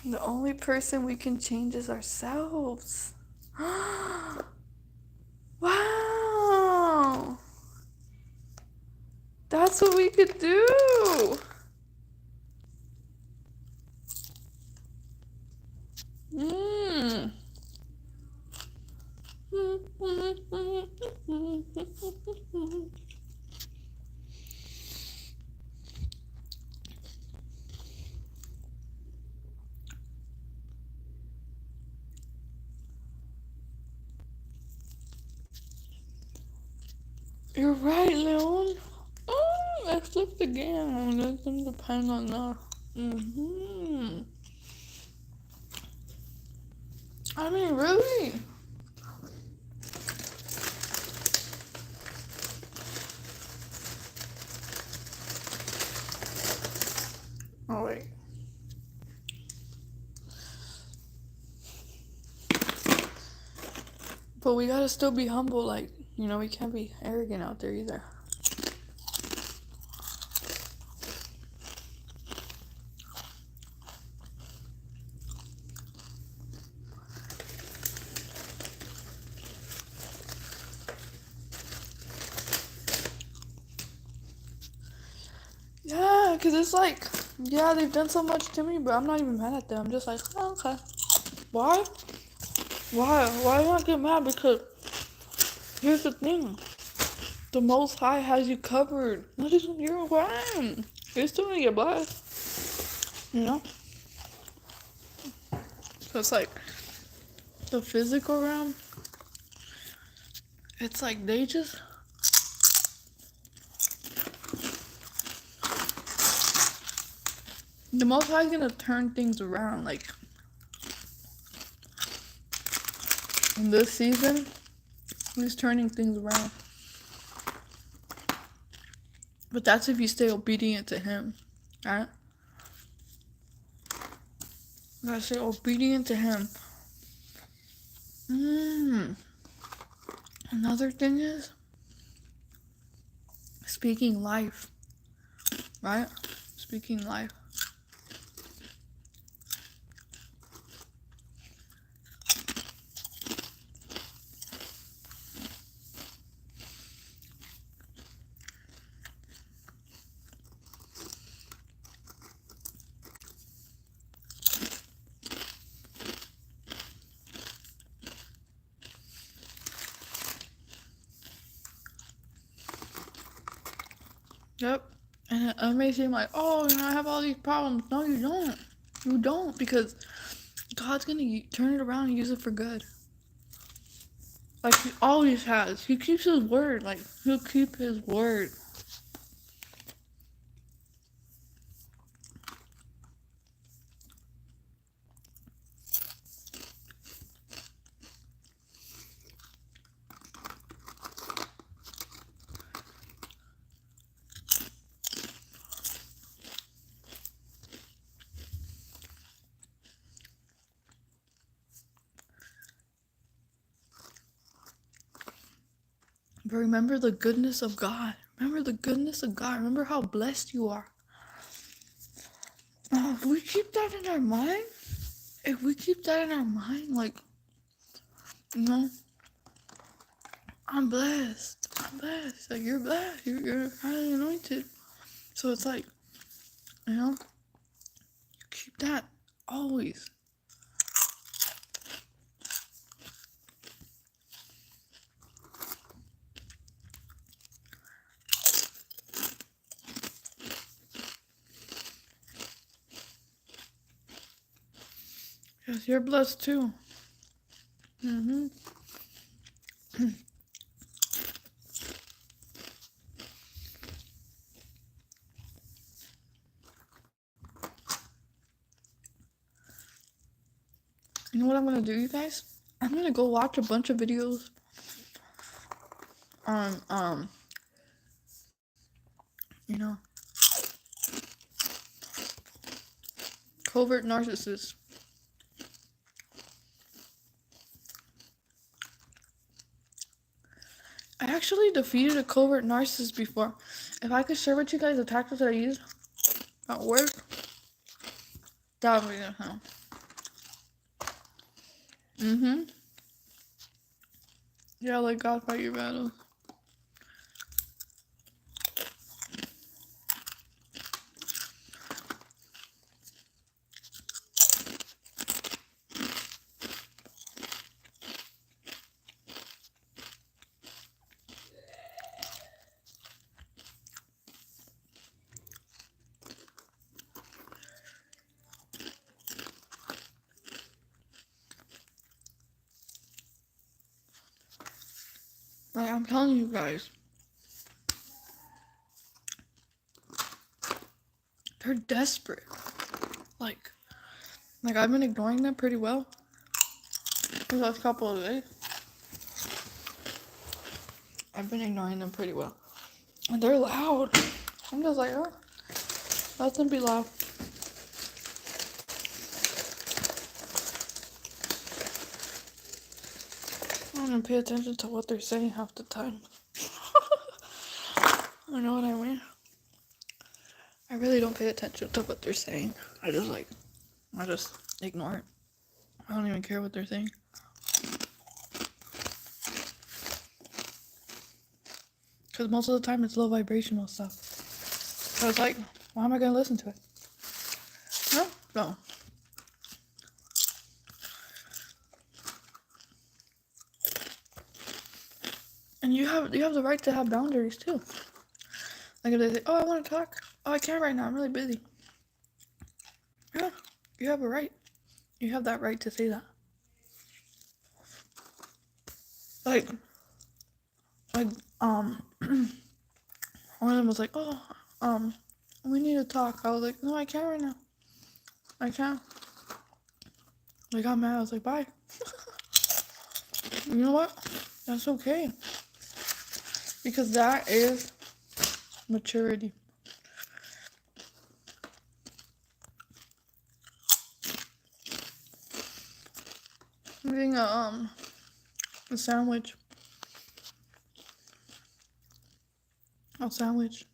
The only person we can change is ourselves. Wow! That's what we could do! Mm. You're right, Leon. Oh, I slipped again. It doesn't depend on that. I mean, really? Oh, wait. But we gotta still be humble, like, we can't be arrogant out there either. Yeah, because it's like, yeah, they've done so much to me, but I'm not even mad at them. I'm just like, oh, okay. Why? Why do I get mad? Because here's the thing. The Most High has you covered. You're fine. You're still gonna get blessed. So it's like, the physical realm, it's like they just... The Most High is gonna turn things around, like... In this season, he's turning things around. But that's if you stay obedient to him, right? You gotta stay obedient to him. Another thing is speaking life, right? Speaking life. Yep. And it may seem like, oh, I have all these problems. No, you don't. You don't, because God's gonna turn it around and use it for good. Like he always has. He keeps his word. Like, he'll keep his word. remember the goodness of God. Remember the goodness of God. Remember how blessed you are. If we keep that in our mind, like, you know, I'm blessed. I'm blessed. Like, you're blessed. You're highly anointed. So it's like, you know, keep that always. Yes, you're blessed too. Mm-hmm. You know what I'm gonna do, you guys? I'm gonna go watch a bunch of videos on you know, covert narcissists. I actually defeated a covert narcissist before. If I could share with you guys the tactics that I used at work, that would be good. Mm-hmm. Yeah, like God fight your battles. Like, I'm telling you guys, they're desperate. Like I've been ignoring them pretty well the last couple of days. I've been ignoring them pretty well. And they're loud. I'm just like, oh, let them be loud. I don't even pay attention to what they're saying half the time. You know what I mean? I really don't pay attention to what they're saying. I just ignore it. I don't even care what they're saying. Because most of the time it's low vibrational stuff. So it's like, why am I going to listen to it? No. And you have the right to have boundaries too. Like if they say, oh, I want to talk. Oh, I can't right now. I'm really busy. Yeah, you have a right. You have that right to say that. Like, one of them was like, oh, we need to talk. I was like, no, I can't right now. I can't. They got mad. I was like, bye. You know what? That's okay. Because that is maturity. I'm getting a sandwich. A sandwich.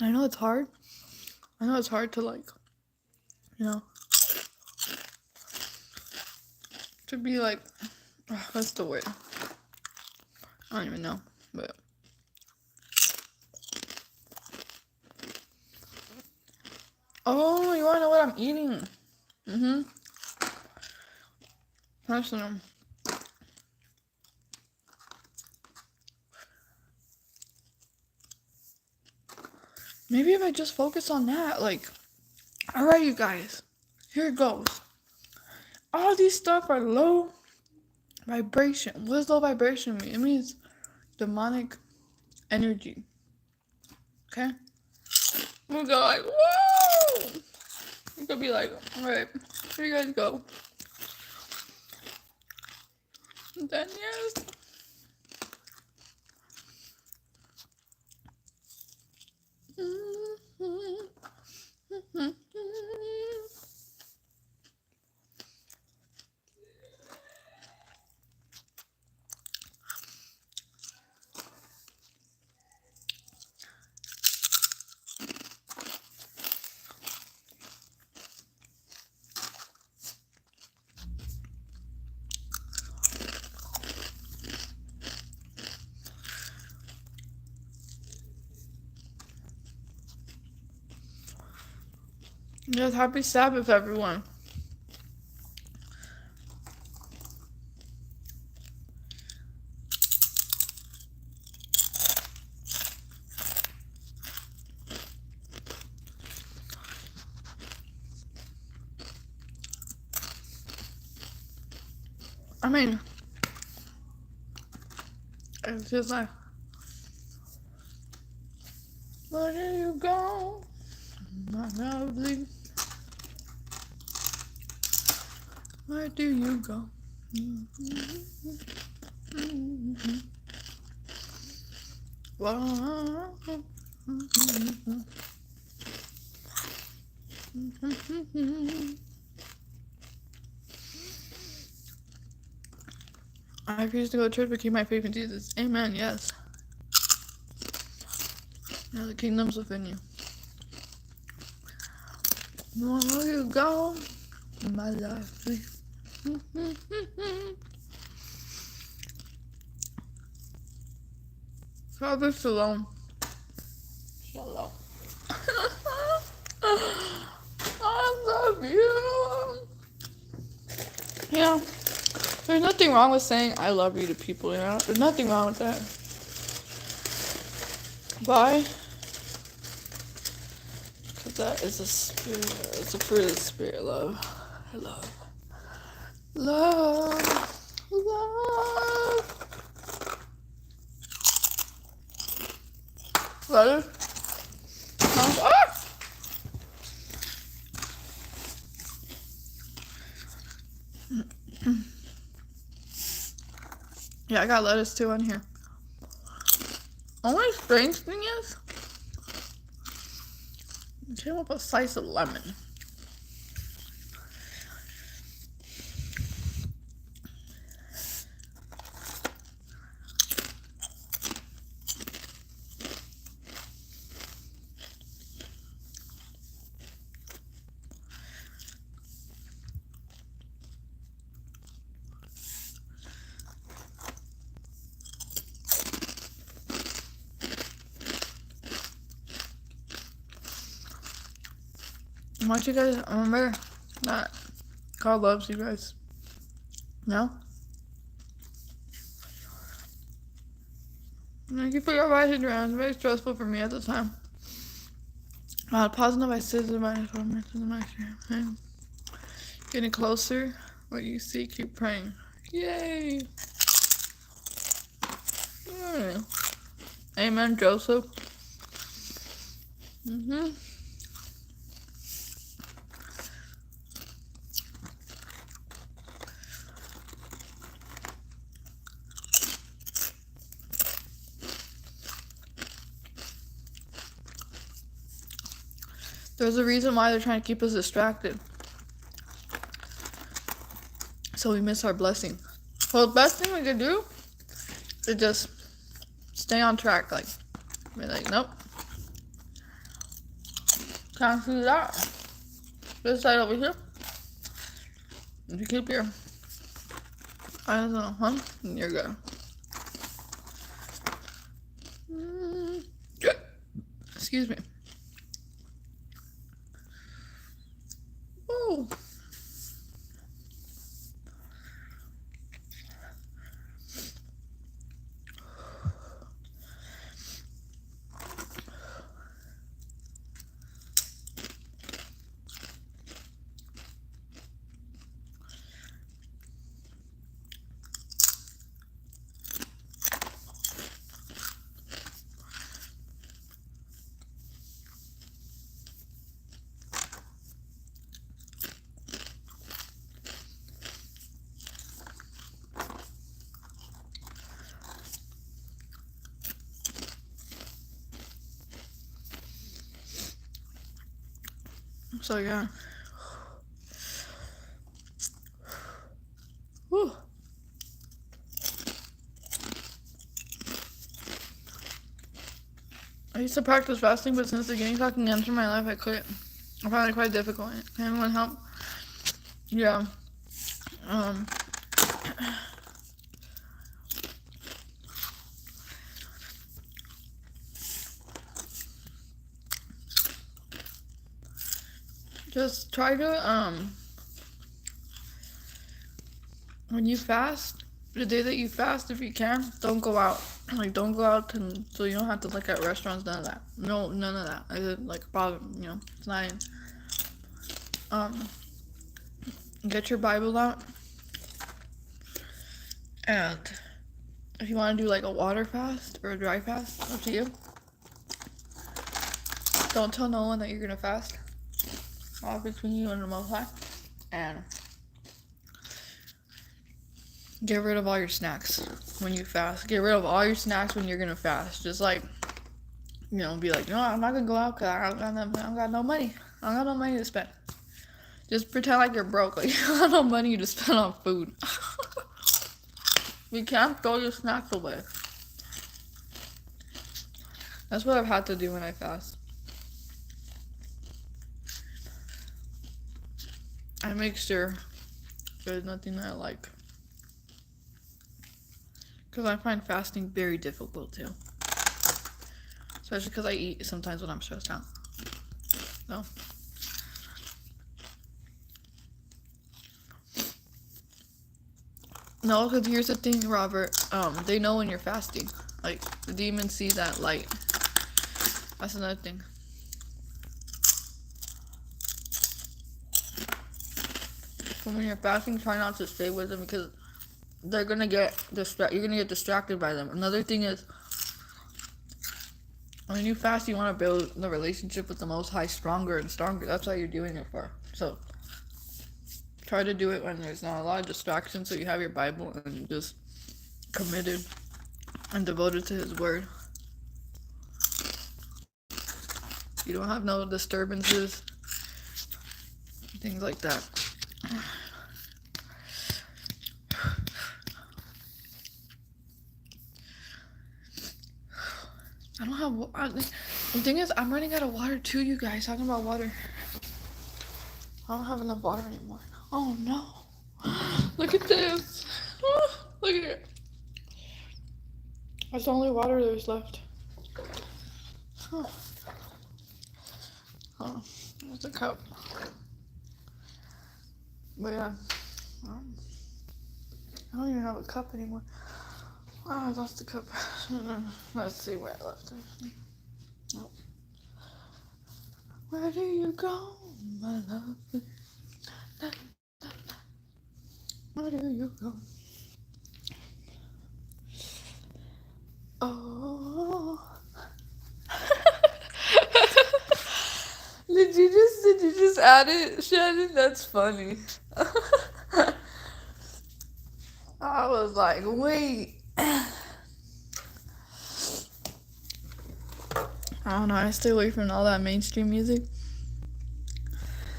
I know it's hard. I know it's hard to like, you know, to be like, what's the word? I don't even know, but oh, you wanna know what I'm eating? Personal. Maybe if I just focus on that, like, alright, you guys, here it goes. All these stuff are low vibration. What does low vibration mean? It means demonic energy. Okay? We go like, whoa! You could be like, alright, here you guys go. And then yes. Yes, happy Sabbath, everyone. I mean, it's just like, where do you go, my lovely? Where do you go? I refuse to go to church but keep my faith in Jesus. Amen, yes. Now the kingdom's within you. Where you go, my lovely? Father Shalom. Shalom. I love you. Yeah. There's nothing wrong with saying I love you to people, you know? There's nothing wrong with that. Why? Because that is a spirit. It's a fruit of the spirit, love. I love. Love. Love. Letter? Ah! Yeah, I got lettuce too on here. Only strange thing is, it came up with a slice of lemon. I want you guys to remember that God loves you guys. No? Thank you for your advice, around. It's very stressful for me at the time. Positive, I said my getting closer. What you see, keep praying. Yay! Amen, Joseph. There's a reason why they're trying to keep us distracted. So we miss our blessing. Well, the best thing we could do is just stay on track. Like, be like, nope. Can't do that. This side over here. If you keep your eyes on one, you're good. Excuse me. Oh. So yeah. Whew. I used to practice fasting, but since the gang talking entered my life, I quit. I found it quite difficult. Can anyone help? Yeah. just try to when you fast, the day that you fast, if you can, don't go out. Like, don't go out so you don't have to look at restaurants. None of that. No, none of that. I did like problem. It's not. Um, get your Bible out, and if you want to do like a water fast or a dry fast, up to you. Don't tell no one that you're gonna fast. All between you and the Most High, and get rid of all your snacks when you fast. Get rid of all your snacks when you're gonna fast. Just like, be like, no, I'm not gonna go out because I don't got no money. I don't got no money to spend. Just pretend like you're broke. Like, you don't have no money to spend on food. You can't throw your snacks away. That's what I've had to do when I fast. I make sure there's nothing that I like. Because I find fasting very difficult too. Especially because I eat sometimes when I'm stressed out. So. No, because here's the thing, Robert. They know when you're fasting. Like, the demons see that light. That's another thing. So when you're fasting, try not to stay with them because they're gonna get you're gonna get distracted by them. Another thing is, when you fast, you want to build the relationship with the Most High stronger and stronger. That's why you're doing it for. So try to do it when there's not a lot of distractions, so you have your Bible and just committed and devoted to His Word. You don't have no disturbances, things like that. I don't have. The thing is, I'm running out of water too, you guys. Talking about water. I don't have enough water anymore. Oh no. Look at this. Look at it. That's the only water there's left. Oh, there's the cup. But yeah. I don't even have a cup anymore. Oh, I lost the cup. Let's see where I left it. Nope. Where do you go, my love? Where do you go? Oh. Did you just add it, Shannon? That's funny. I was like, wait. I don't know, I stay away from all that mainstream music.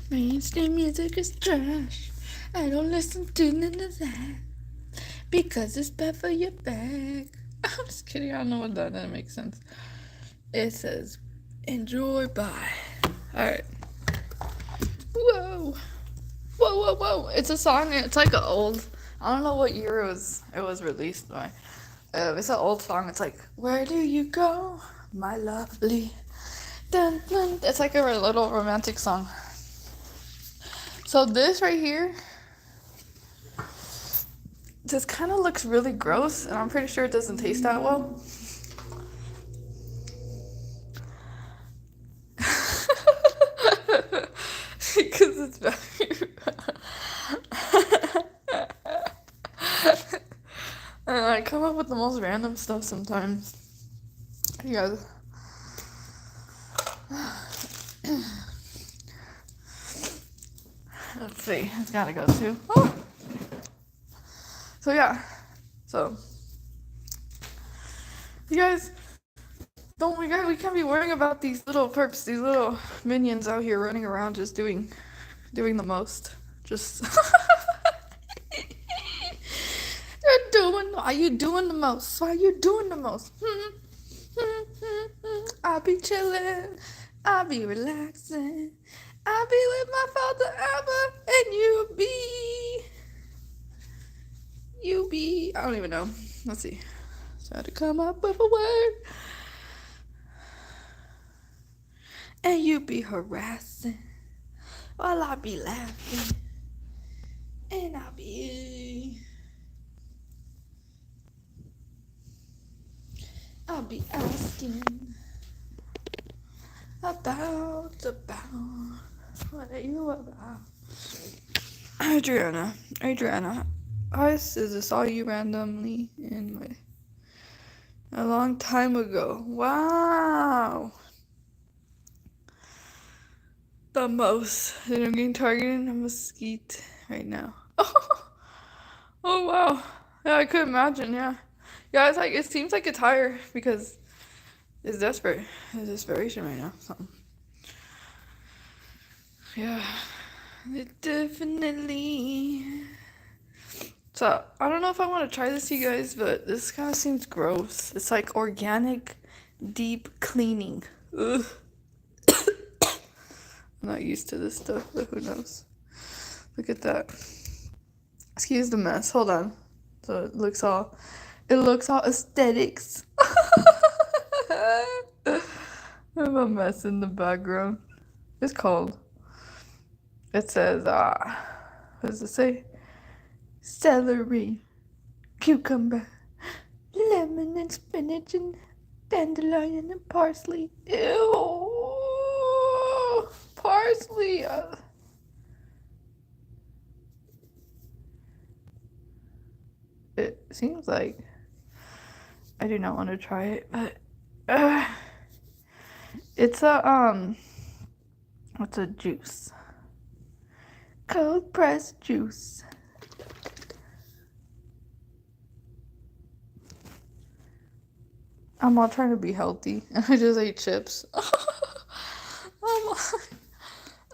Mainstream music is trash. I don't listen to none of that because it's bad for your back. I'm just kidding, I don't know what that makes sense. It says, enjoy by. Alright. Whoa. Whoa. It's a song, it's like an old, I don't know what year it was released by. It's an old song, it's like, where do you go, my lovely? Dun, dun. It's like a little romantic song. So this right here, this kind of looks really gross, and I'm pretty sure it doesn't taste that well. Because it's very and I come up with the most random stuff sometimes. You guys. Let's see. It's gotta go too. Oh. So yeah. So you guys we can't be worrying about these little perps, these little minions out here running around just doing the most. Just are you doing the most? Why are you doing the most? I'll be chilling, I'll be relaxing, I'll be with my father Abba, and you be, I don't even know. Let's see. Try to come up with a word. And you be harassing, while I be laughing, and I'll be asking about what are you about? Adriana, I says I saw you randomly in a long time ago. Wow, the most that I'm getting targeted. I'm a skeet right now. Oh wow, yeah, I could imagine. Yeah, it's like it seems like it's higher because it's desperate. It's desperation right now. So yeah, it definitely. So I don't know if I want to try this, you guys, but this kind of seems gross. It's like organic, deep cleaning. Ugh. I'm not used to this stuff, but who knows? Look at that. Excuse the mess. Hold on. So it looks all aesthetics. I have a mess in the background. It's cold. It says, what does it say? Celery, cucumber, lemon and spinach and dandelion and parsley. Ew! Parsley! It seems like I do not want to try it, but it's it's a juice. Cold pressed juice. I'm all trying to be healthy. I just ate chips. I'm like,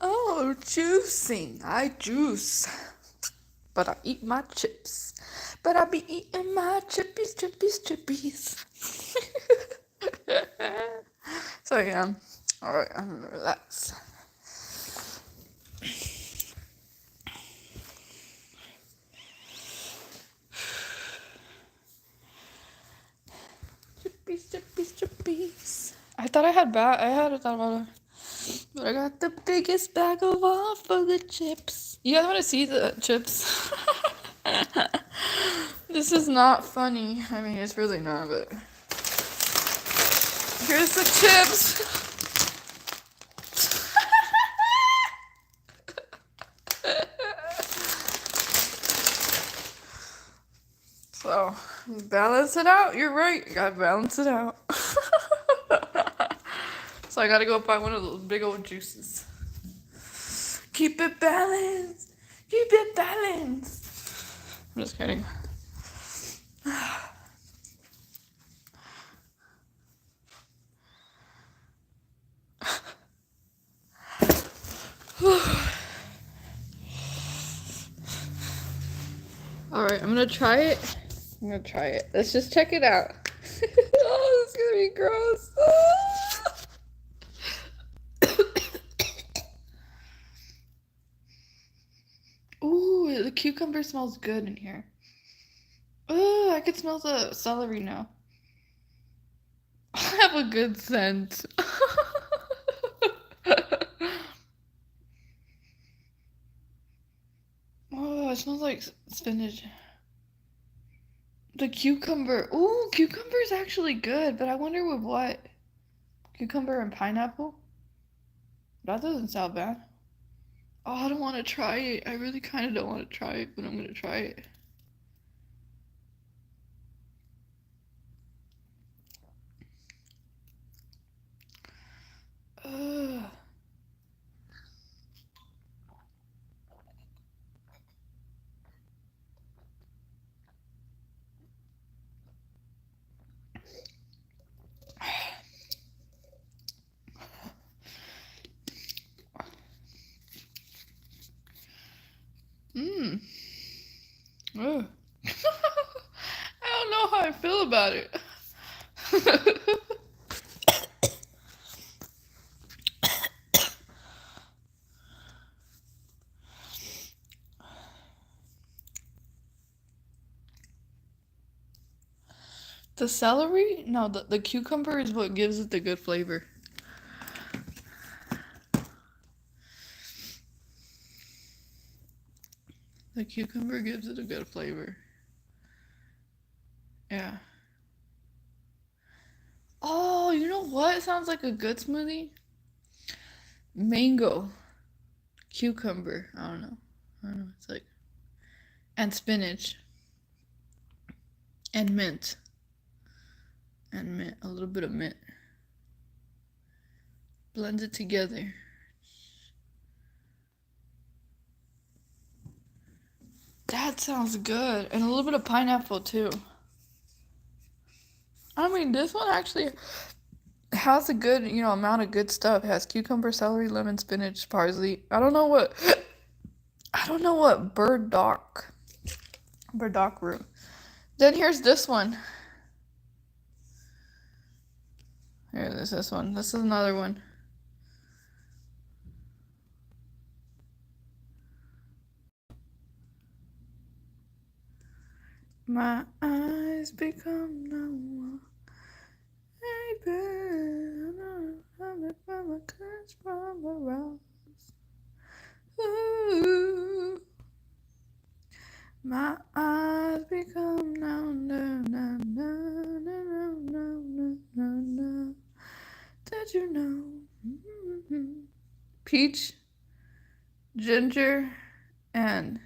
oh, juicing. I juice. But I eat my chips. But I be eating my chippies. So yeah. Alright, I'm gonna relax. Chippies. I thought I had a thought about it. But I got the biggest bag of all for the chips. You guys want to see the chips? This is not funny. I mean, it's really not, but here's the chips. So, balance it out. You're right. You gotta balance it out. So I gotta go buy one of those big old juices. Keep it balanced. Keep it balanced. I'm just kidding. Alright, I'm gonna try it. Let's just check it out. Oh, this is gonna be gross. Ooh, the cucumber smells good in here. Oh, I can smell the celery now. I have a good scent. Oh, it smells like spinach. The cucumber. Ooh, cucumber is actually good, but I wonder with what? Cucumber and pineapple? That doesn't sound bad. Oh, I don't want to try it. I really kind of don't want to try it, but I'm gonna try it. Ugh. Mmm. Ugh. I don't know how I feel about it. The celery? No, the cucumber is what gives it the good flavor. The cucumber gives it a good flavor. Yeah. Oh, you know what sounds like a good smoothie? Mango, cucumber. I don't know. It's like, and spinach and mint. And mint, a little bit of mint. Blend it together. That sounds good. And a little bit of pineapple too. I mean, this one actually has a good, amount of good stuff. It has cucumber, celery, lemon, spinach, parsley. I don't know what burdock root. Then here's this one. Here, this one. This is another one. My eyes become numb. From a curse from a rose. Ooh, my eyes become numb. No, no, no, no, no, no, no, no. Did you know? Peach, ginger, and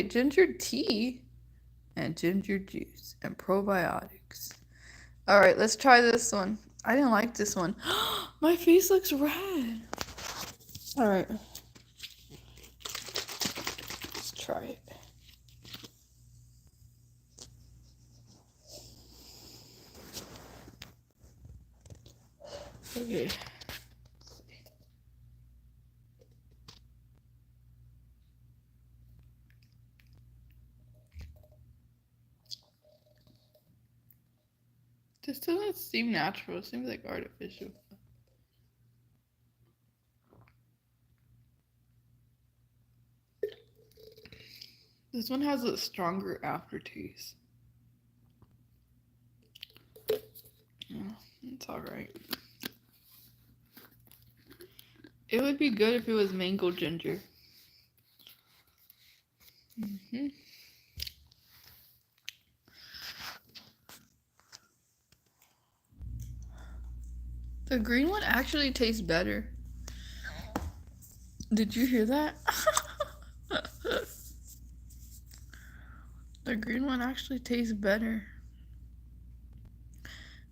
ginger tea and ginger juice and probiotics. All right, let's try this one. I didn't like this one. My face looks red. All right. Let's try it. Okay. This doesn't seem natural. It seems like artificial. This one has a stronger aftertaste. Yeah, it's alright. It would be good if it was mango ginger. The green one actually tastes better. Did you hear that? The green one actually tastes better.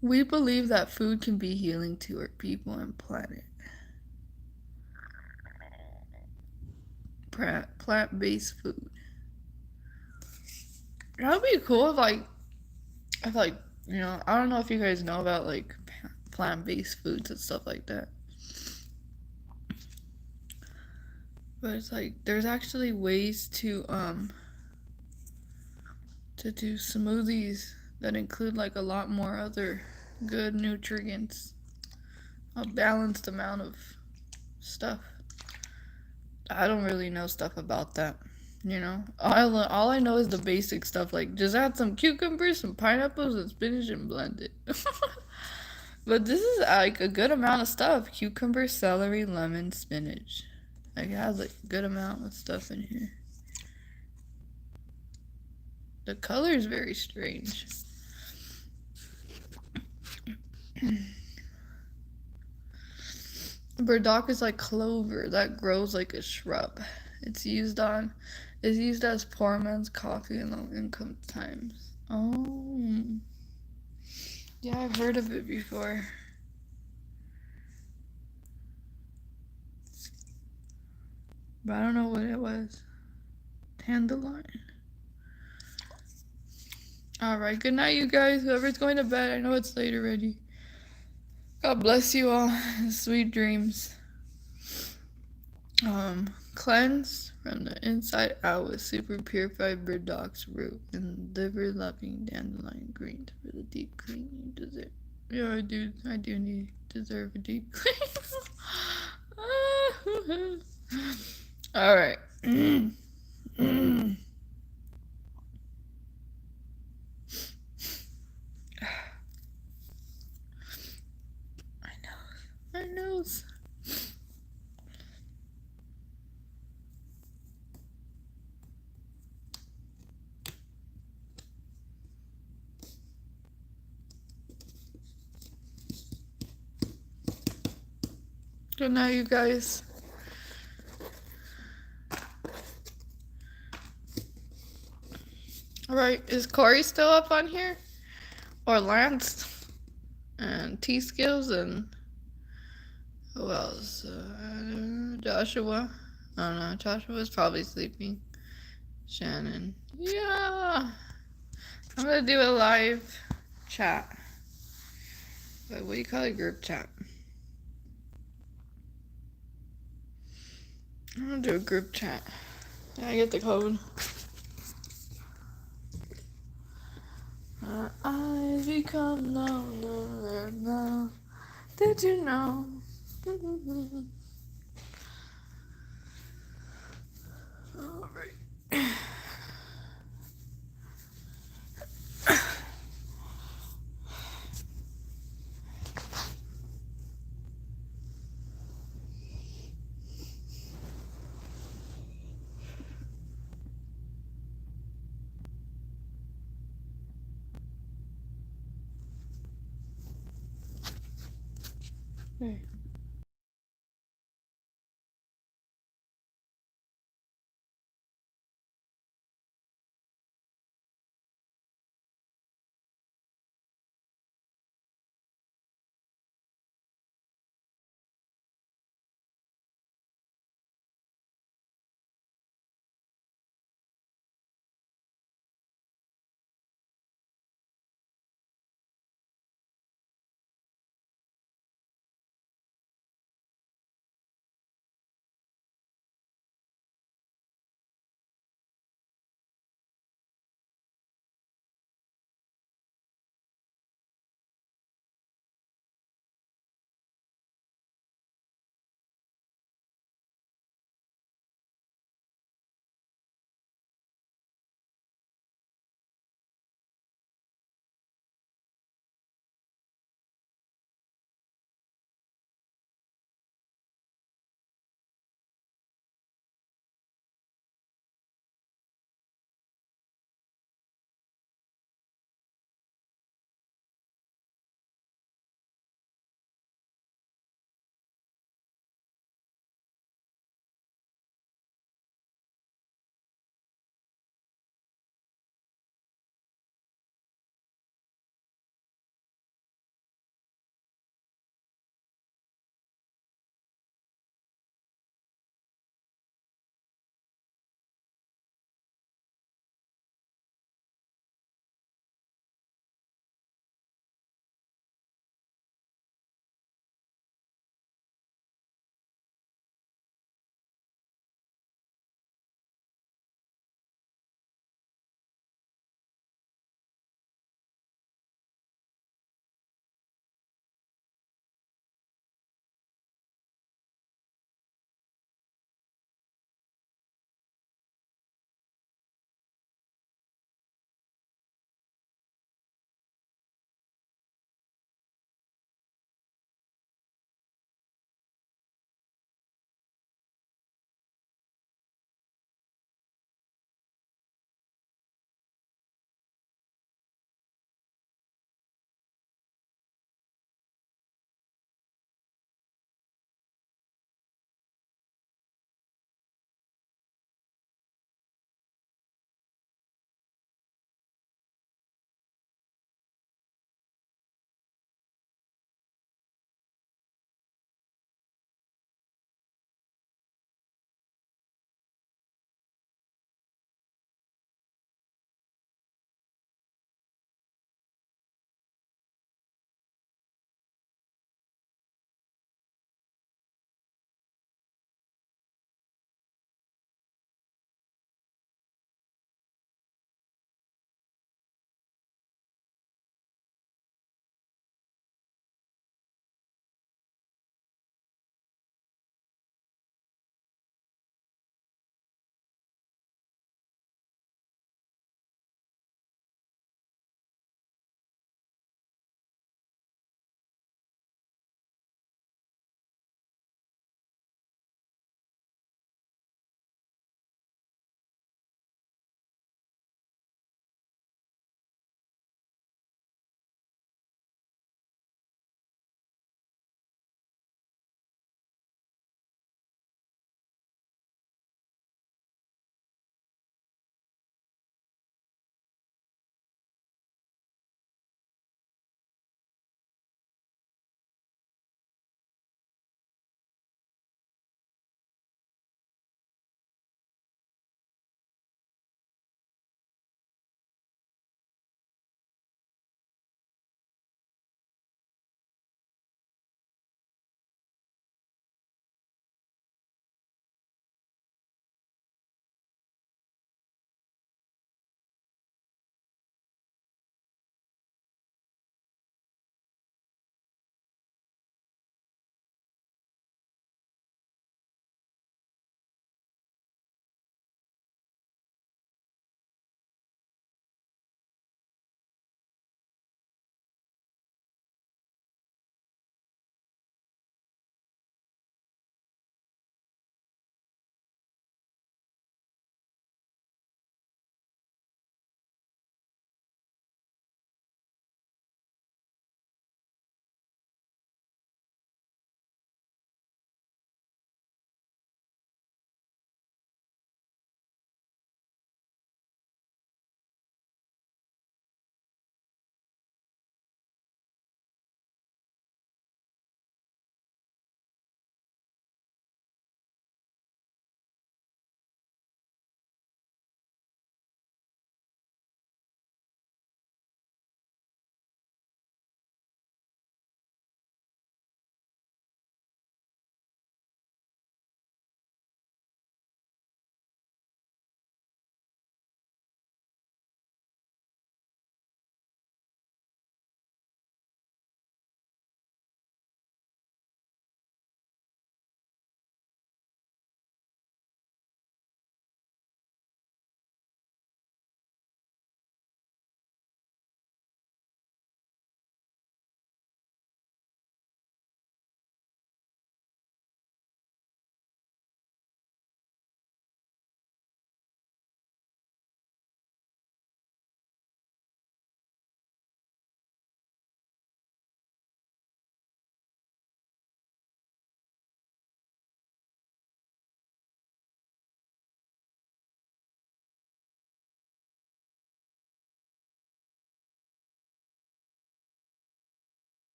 We believe that food can be healing to our people and planet. Plant-based food. That would be cool if I don't know if you guys know about like plant-based foods and stuff like that. But it's like there's actually ways to do smoothies that include like a lot more other good nutrients. A balanced amount of stuff. I don't really know stuff about that. All I know is the basic stuff, like just add some cucumbers, some pineapples, and spinach and blend it. But this is like a good amount of stuff. Cucumber, celery, lemon, spinach. Like it has like a good amount of stuff in here. The color is very strange. Burdock is like clover that grows like a shrub. It's used as poor man's coffee in low income times. Oh. Yeah, I've heard of it before. But I don't know what it was. Dandelion. Alright, good night, you guys. Whoever's going to bed, I know it's late already. God bless you all. Sweet dreams. Cleanse from the inside out with super purified burdock's root and liver loving dandelion greens for the deep clean you deserve. Yeah, I do deserve a deep clean. Alright. My nose. Good night, you guys. Alright, is Corey still up on here? Or Lance? And T-Skills and who else? Joshua? I don't know. Joshua's probably sleeping. Shannon. Yeah. I'm gonna do a live chat. But what do you call it? Group chat. I'm gonna do a group chat. Yeah, I get the code. My eyes become longer now. Did you know? Alright. Hey.